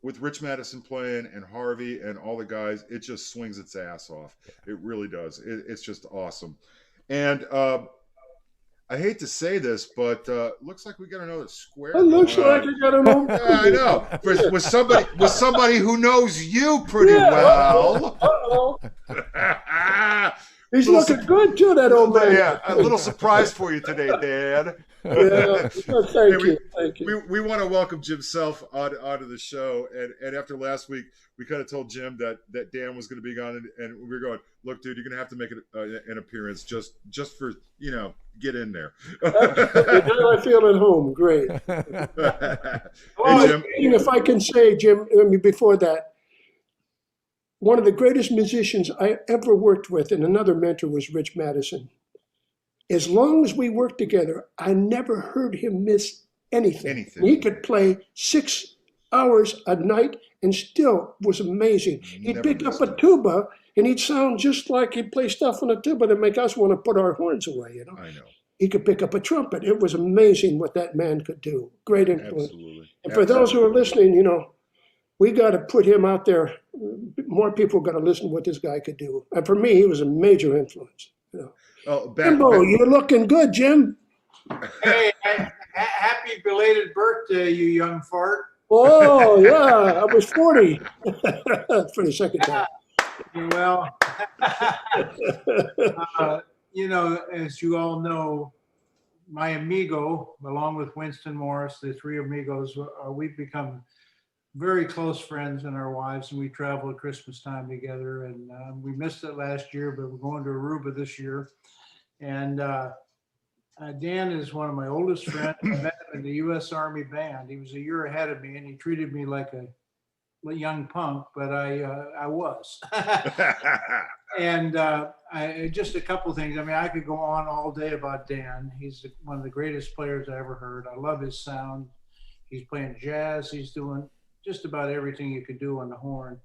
with Rich Madison playing and Harvey and all the guys, it just swings its ass off. It really does. It's just awesome. And I hate to say this, but looks like we got another square. It looks like you got another. Yeah, I know. With somebody who knows you pretty well. He's looking good too, that old man. Yeah, a little surprise for you today, Dad. Yeah, thank you. We want to welcome Jim Self onto the show, and after last week, we kind of told Jim that Dan was going to be gone, and we were going, look, dude, you're going to have to make an appearance just for, get in there. Now I feel at home. Great. Hey, Jim. If I can say, Jim, before that, one of the greatest musicians I ever worked with, and another mentor, was Rich Madison. As long as we worked together, I never heard him miss anything. He could play 6 hours a night and still was amazing. He'd pick up a tuba and he'd sound just like he'd play stuff on a tuba that make us want to put our horns away, I know. he could pick up a trumpet. It was amazing what that man could do. Great influence. Absolutely. And for those who are listening, you know, we got to put him out there. More people got to listen to what this guy could do. And for me, he was a major influence. You know. Oh, Jimbo, you're looking good, Jim. Hey, happy belated birthday, you young fart. Oh, yeah, I was 40 for the second time. Well, you know, as you all know, my amigo, along with Winston Morris, the three amigos, we've become very close friends and our wives, and we travel at Christmas time together. And we missed it last year, but we're going to Aruba this year. And Dan is one of my oldest friends. I met him in the U.S. Army band. He was a year ahead of me, and he treated me like a young punk, but I was. And just a couple of things. I mean, I could go on all day about Dan. He's one of the greatest players I ever heard. I love his sound. He's playing jazz. He's doing just about everything you could do on the horn.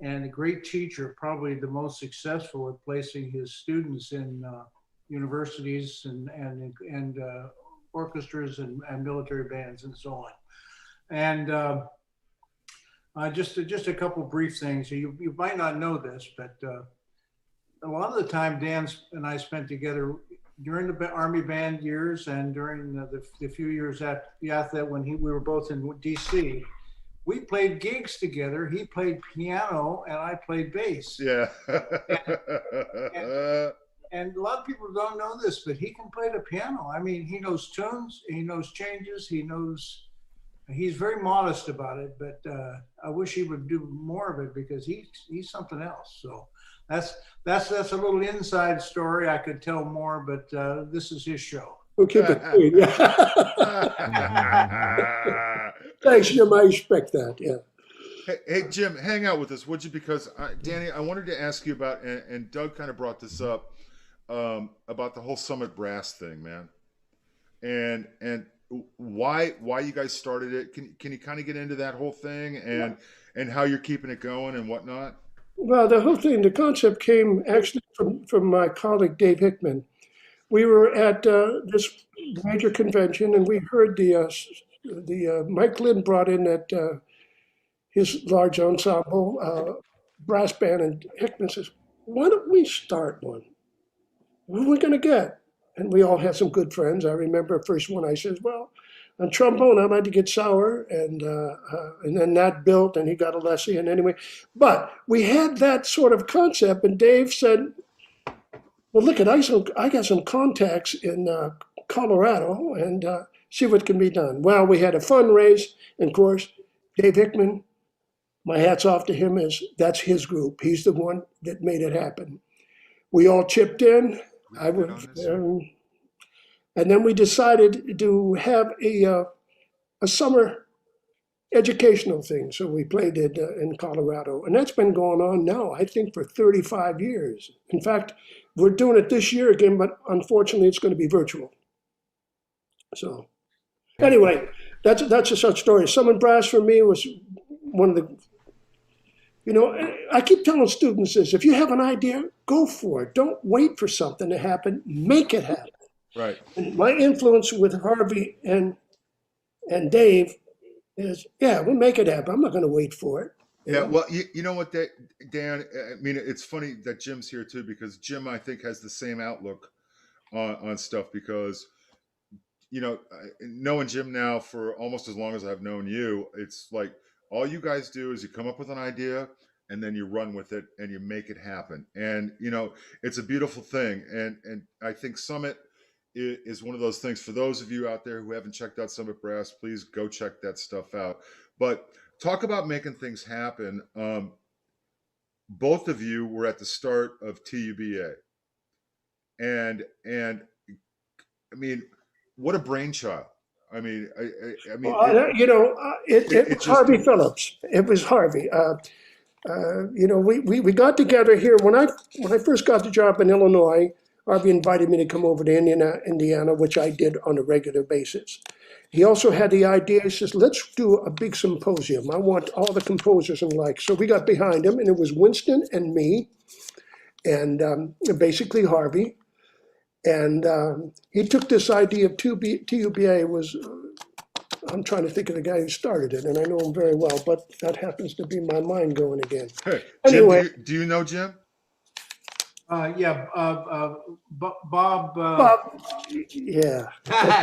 And a great teacher, probably the most successful at placing his students in universities and orchestras and military bands and so on. And just a couple brief things. You might not know this, but a lot of the time Dan and I spent together during the Army band years and during the few years after that when we were both in DC. We played gigs together. He played piano and I played bass. Yeah. And a lot of people don't know this, but he can play the piano. I mean, he knows tunes, he knows changes, he's very modest about it, but I wish he would do more of it because he's something else. So that's a little inside story. I could tell more, but this is his show. We'll keep it clean. Thanks, Jim. I respect that. Yeah. Hey, Jim, hang out with us, would you? Because Danny, I wanted to ask you about, and Doug kind of brought this up, about the whole Summit Brass thing, man, and why you guys started it. Can you kind of get into that whole thing and how you're keeping it going and whatnot? Well, the whole thing, the concept came actually from my colleague Dave Hickman. We were at this major convention, and we heard the Mike Lynn brought in that his large ensemble brass band, and Hickman says, "Why don't we start one? What are we going to get?" And we all had some good friends. I remember first one I said, "Well, on trombone, I'd like to get Sauer," and then Nat built, and he got a Leslie, and anyway. But we had that sort of concept, and Dave said, "Well, look, I got some contacts in Colorado, and see what can be done." Well, we had a fundraise, and of course, Dave Hickman, my hat's off to him, that's his group. He's the one that made it happen. We all chipped in. And then we decided to have a summer educational thing. So we played it in Colorado. And that's been going on now, I think, for 35 years. In fact, we're doing it this year again, but unfortunately, it's going to be virtual. So anyway, that's a such story. Summit Brass for me was one of the, I keep telling students this: if you have an idea, go for it. Don't wait for something to happen. Make it happen. Right. And my influence with Harvey and Dave is, we'll make it happen. I'm not going to wait for it. Yeah, well, you know what, Dan, I mean, it's funny that Jim's here too, because Jim, I think, has the same outlook on stuff because, knowing Jim now for almost as long as I've known you, it's like all you guys do is you come up with an idea and then you run with it and you make it happen. And, it's a beautiful thing. And I think Summit is one of those things. For those of you out there who haven't checked out Summit Brass, please go check that stuff out. But talk about making things happen. Both of you were at the start of TUBA, and I mean, what a brainchild! I mean, I mean, it was Harvey Phillips. It was Harvey. We got together here when I first got the job in Illinois. Harvey invited me to come over to Indiana, which I did on a regular basis. He also had the idea, he says, let's do a big symposium. I want all the composers and like. So we got behind him, and it was Winston and me, and basically Harvey. And he took this idea of TUBA was, I'm trying to think of the guy who started it, and I know him very well, but that happens to be my mind going again. Hey, Anyway. Jim, do you know Jim? Bob. Bob, yeah.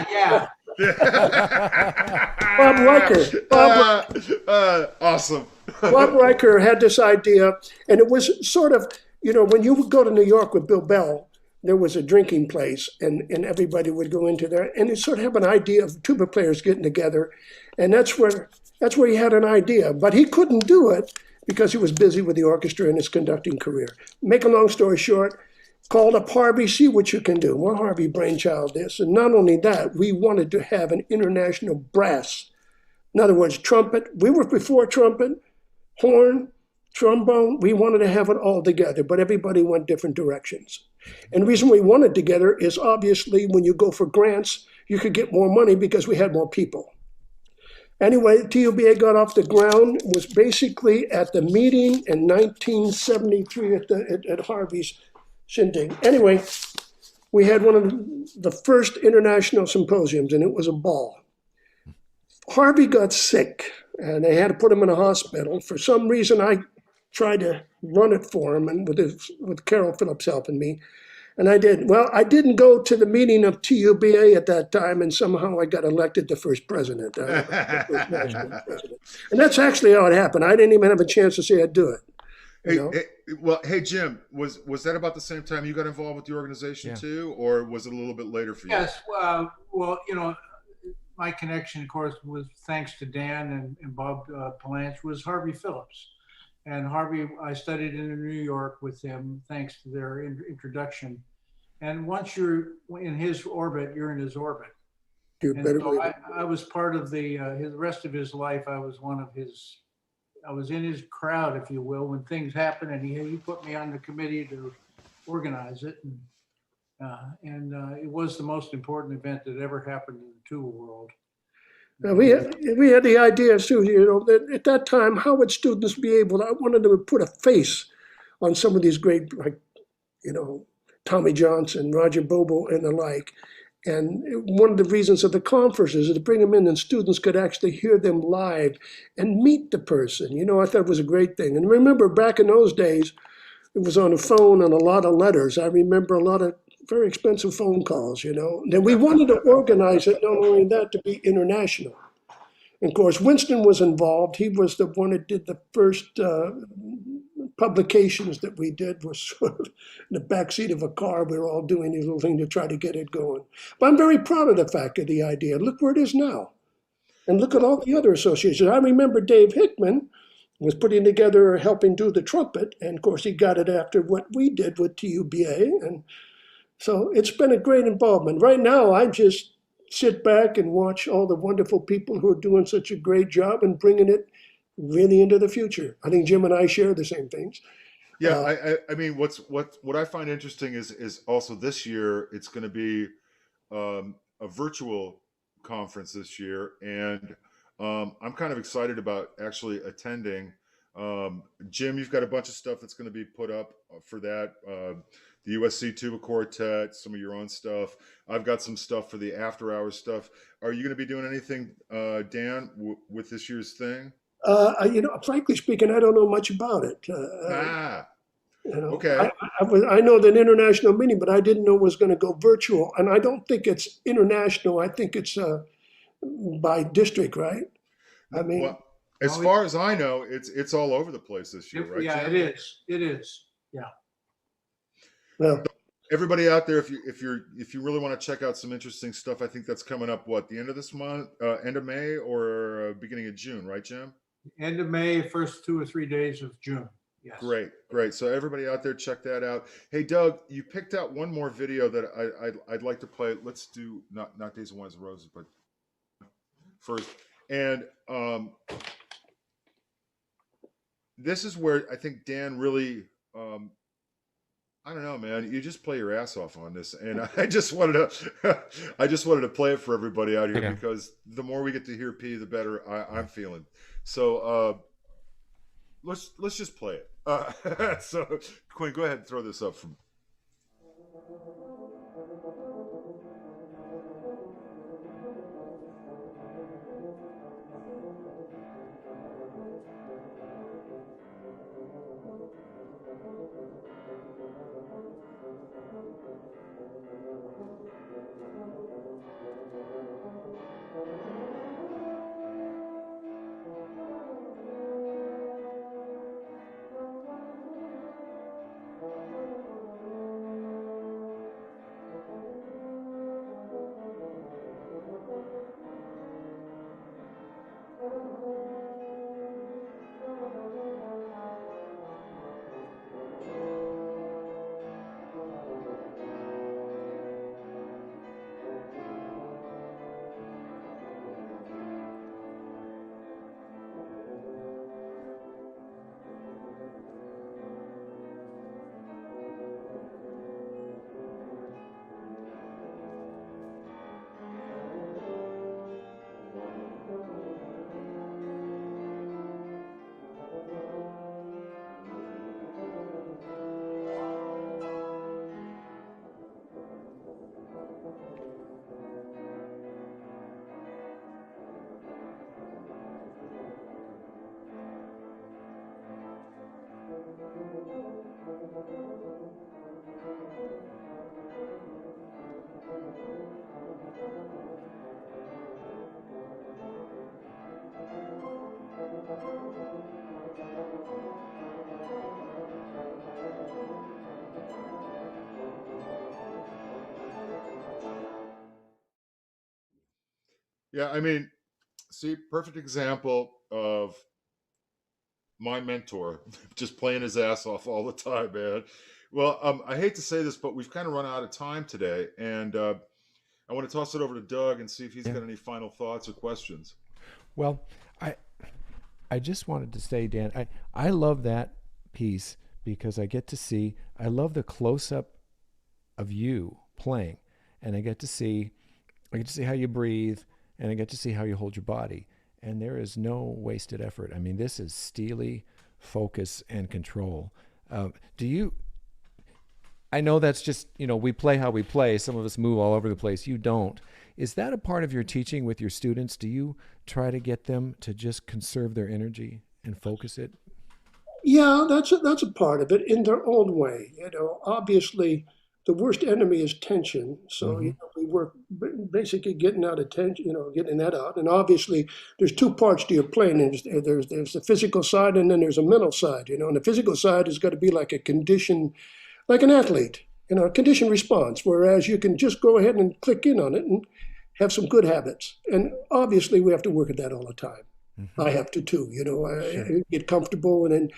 Yeah. Bob Riker. Awesome. Bob Riker had this idea, and it was sort of, when you would go to New York with Bill Bell, there was a drinking place, and everybody would go into there, and it sort of have an idea of tuba players getting together, and that's where he had an idea, but he couldn't do it because he was busy with the orchestra in his conducting career. Make a long story short, called up Harvey, see what you can do. Well, Harvey brainchild this, and not only that, we wanted to have an international brass. In other words, trumpet. We were before trumpet, horn, trombone. We wanted to have it all together, but everybody went different directions. And the reason we wanted together is obviously when you go for grants, you could get more money because we had more people. Anyway, TUBA got off the ground, was basically at the meeting in 1973 at Harvey's shindig. Anyway, we had one of the first international symposiums, and it was a ball. Harvey got sick, and they had to put him in a hospital. For some reason, I tried to run it for him, and with Carol Phillips helping me. And I did. Well, I didn't go to the meeting of TUBA at that time, and somehow I got elected the first president. The first national president. And that's actually how it happened. I didn't even have a chance to say I'd do it. Hey, Jim, was that about the same time you got involved with the organization too, or was it a little bit later for you? Yes. Well, my connection, of course, was thanks to Dan and Bob Palanch, was Harvey Phillips. And Harvey, I studied in New York with him, thanks to their introduction. And once you're in his orbit, you're in his orbit. I was part of the rest of his life. I was in his crowd, if you will, when things happened, and he put me on the committee to organize it. And it was the most important event that ever happened in the tuba world. We had the idea, too, that at that time, how would students be able to, I wanted to put a face on some of these great, Tommy Johnson, Roger Bobo, and the like. And one of the reasons of the conferences is to bring them in and students could actually hear them live and meet the person. I thought it was a great thing. And remember, back in those days, it was on the phone and a lot of letters. I remember a lot of very expensive phone calls, Then we wanted to organize it, not only that, to be international. And of course, Winston was involved. He was the one that did the first publications that we did, was sort of in the backseat of a car. We were all doing these little things to try to get it going. But I'm very proud of the fact of the idea. Look where it is now. And look at all the other associations. I remember Dave Hickman was putting together, helping do the trumpet. And of course, he got it after what we did with TUBA. And so it's been a great involvement. Right now, I just sit back and watch all the wonderful people who are doing such a great job and bringing it really into the future. I think Jim and I share the same things. Yeah, I mean, what I find interesting is also this year it's going to be a virtual conference this year, and I'm kind of excited about actually attending. Jim, you've got a bunch of stuff that's going to be put up for that. The USC Tuba Quartet, some of your own stuff. I've got some stuff for the after hours stuff. Are you going to be doing anything, Dan, with this year's thing? Frankly speaking, I don't know much about it. Okay. I know that international meeting, but I didn't know it was going to go virtual. And I don't think it's international. I think it's by district, right? I mean, well, as far as I know, it's all over the place this year, right? Yeah, Jim? it is. Yeah. Well, everybody out there, if you really want to check out some interesting stuff, I think that's coming up. What, the end of this month, end of May, or beginning of June, right, Jim? End of May, first 2 or 3 days of June. Yes. Great. So everybody out there, check that out. Hey, Doug, you picked out one more video that I'd like to play. Let's do not Days of Wines and Roses, but first. And this is where I think Dan really. I don't know, man. You just play your ass off on this, and I just wanted to play it for everybody out here because the more we get to hear P, the better I'm feeling. So let's just play it. So Quinn, go ahead and throw this up from. Yeah, I mean, see, perfect example of my mentor just playing his ass off all the time, man. Well, I hate to say this, but we've kind of run out of time today, and I want to toss it over to Doug and see if he's got any final thoughts or questions. Well, I just wanted to say, Dan, I love that piece because I get to see, I love the close-up of you playing, and I get to see how you breathe, and I get to see how you hold your body. And there is no wasted effort. I mean, this is steely focus and control. I know that's just, we play how we play. Some of us move all over the place. You don't. Is that a part of your teaching with your students? Do you try to get them to just conserve their energy and focus it? Yeah, that's a part of it in their own way. Obviously, the worst enemy is tension. So we work basically getting out of tension, getting that out. And obviously, there's two parts to your playing. There's the physical side, and then there's a mental side. And the physical side has got to be like a condition, like an athlete, a condition response. Whereas you can just go ahead and click in on it and have some good habits. And obviously, we have to work at that all the time. I have to too. I get comfortable, and then.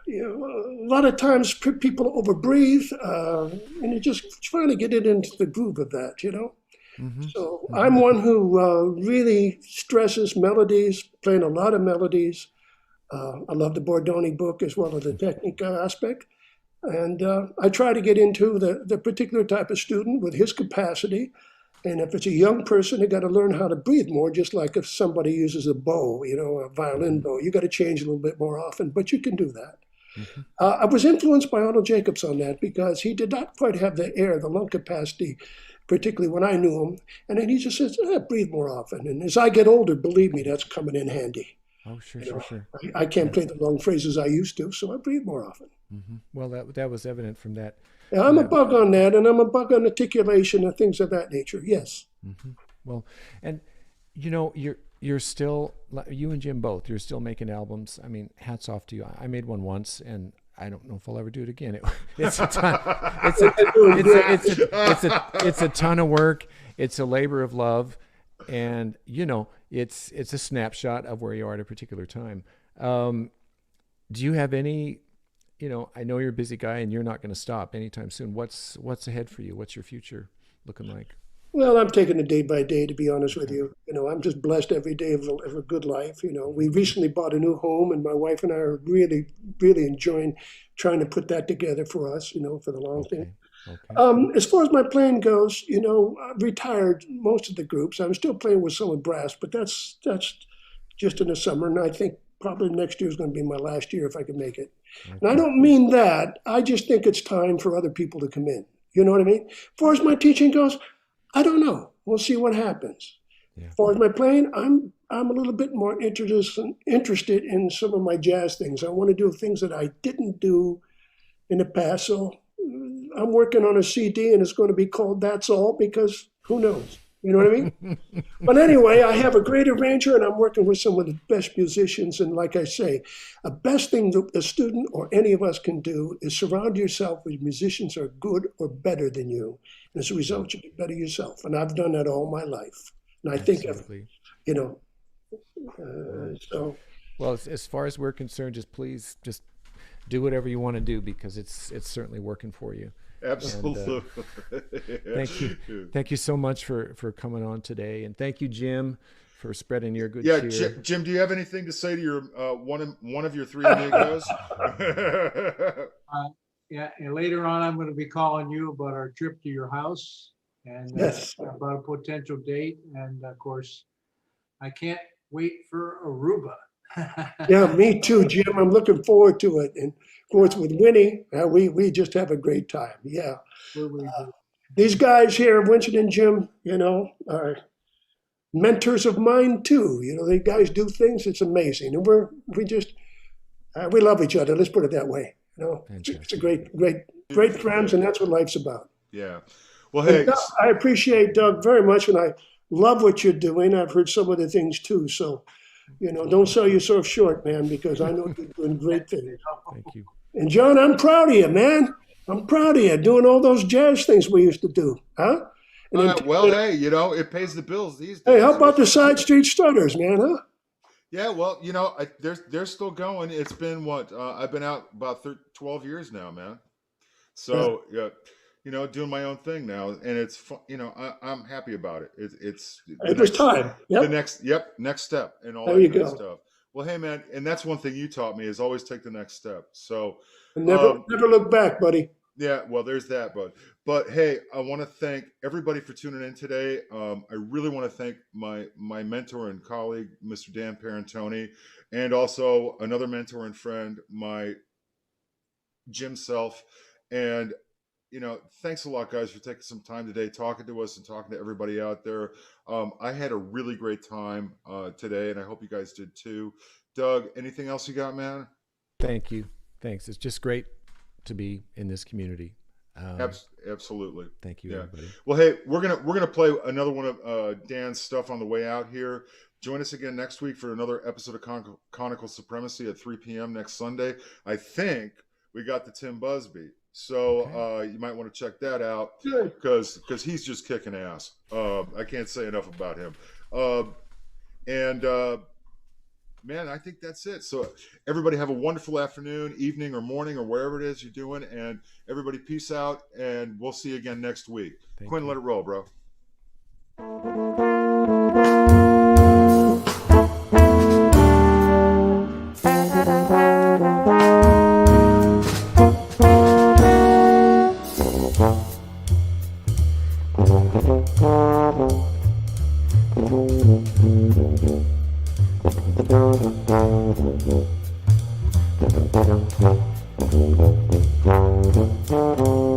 A lot of times people overbreathe, and you're just trying to get it into the groove of that, So I'm one who really stresses melodies, playing a lot of melodies. I love the Perantoni book as well as the technical aspect. And I try to get into the particular type of student with his capacity. And if it's a young person, they got to learn how to breathe more, just like if somebody uses a bow, a violin bow. You got to change a little bit more often, but you can do that. I was influenced by Arnold Jacobs on that because he did not quite have the lung capacity, particularly when I knew him. And then he just says, breathe more often. And as I get older, believe me, that's coming in handy. Oh, sure. I can't play the long phrases I used to, so I breathe more often. Well, that was evident from that. Yeah, I'm a bug on that, and I'm a bug on articulation and things of that nature, yes. Well, and you're still, you and Jim both, you're still making albums. I mean, hats off to you. I made one once, and I don't know if I'll ever do it again. It's a ton. It's a ton of work. It's a labor of love, and it's a snapshot of where you are at a particular time. Do you have any? I know you're a busy guy, and you're not going to stop anytime soon. What's ahead for you? What's your future looking like? Well, I'm taking it day by day, to be honest with you. I'm just blessed every day of a good life. We recently bought a new home, and my wife and I are really, really enjoying trying to put that together for us, for the long thing. Okay. As far as my playing goes, I've retired most of the groups. I'm still playing with some with brass, but that's just in the summer, and I think probably next year is going to be my last year if I can make it. Okay. And I don't mean that. I just think it's time for other people to come in. You know what I mean? As far as my teaching goes, I don't know. We'll see what happens. Yeah. As far as my playing, I'm a little bit more interested in some of my jazz things. I want to do things that I didn't do in the past. So I'm working on a CD and it's going to be called That's All, because who knows? You know what I mean? But anyway, I have a great arranger and I'm working with some of the best musicians. And like I say, the best thing that a student or any of us can do is surround yourself with musicians who are good or better than you. And as a result, you get better yourself. And I've done that all my life. And I think, you know, so. Well, as far as we're concerned, please do whatever you want to do, because it's certainly working for you. Absolutely. And, thank you so much for coming on today, and thank you, Jim, for spreading your good cheer. Jim, do you have anything to say to your one of your three amigos? Yeah, and later on, I'm going to be calling you about our trip to your house and about a potential date. And of course, I can't wait for Aruba. Yeah, me too, Jim. I'm looking forward to it. And of course, with Winnie, we just have a great time. Yeah. These guys here, Winston and Jim, you know, are mentors of mine too. You know, the guys do things, it's amazing. And we love each other. Let's put it that way. You know, it's a great friends, and that's what life's about. Yeah. Well, hey, Doug, I appreciate Doug very much, and I love what you're doing. I've heard some of the things too. So, you know, don't sell yourself short, man, because I know you're doing great things. Thank you. And John, I'm proud of you, man. I'm proud of you doing all those jazz things we used to do, huh? Well, hey, you know, it pays the bills these days. Hey, how about the Side Street Stutters, man, huh? Yeah, well, you know, they're still going. It's been what I've been out about 12 years now, man. So yeah, you know, doing my own thing now, and it's fun. You know, I'm happy about it. It was time. Yep. The next step, and all there that you good go. stuff. Well, hey, man, and that's one thing you taught me is always take the next step. So and never look back, buddy. Yeah, well, there's that, but hey, I want to thank everybody for tuning in today. I really want to thank my mentor and colleague, Mr. Dan Perantoni, and also another mentor and friend, my Jim Self. And you know, thanks a lot, guys, for taking some time today, talking to us and talking to everybody out there. I had a really great time today, and I hope you guys did too. Doug, anything else you got, man? Thank you. Thanks. It's just great to be in this community. Absolutely. Thank you, everybody. Well, hey, we're gonna play another one of Dan's stuff on the way out here. Join us again next week for another episode of Conical Supremacy at 3 p.m. next Sunday. I think we got the Tim Busby, so you might want to check that out because he's just kicking ass. I can't say enough about him. Man, I think that's it. So everybody have a wonderful afternoon, evening, or morning, or wherever it is you're doing. And everybody peace out, and we'll see you again next week. Quinn, let it roll, bro. Thank you.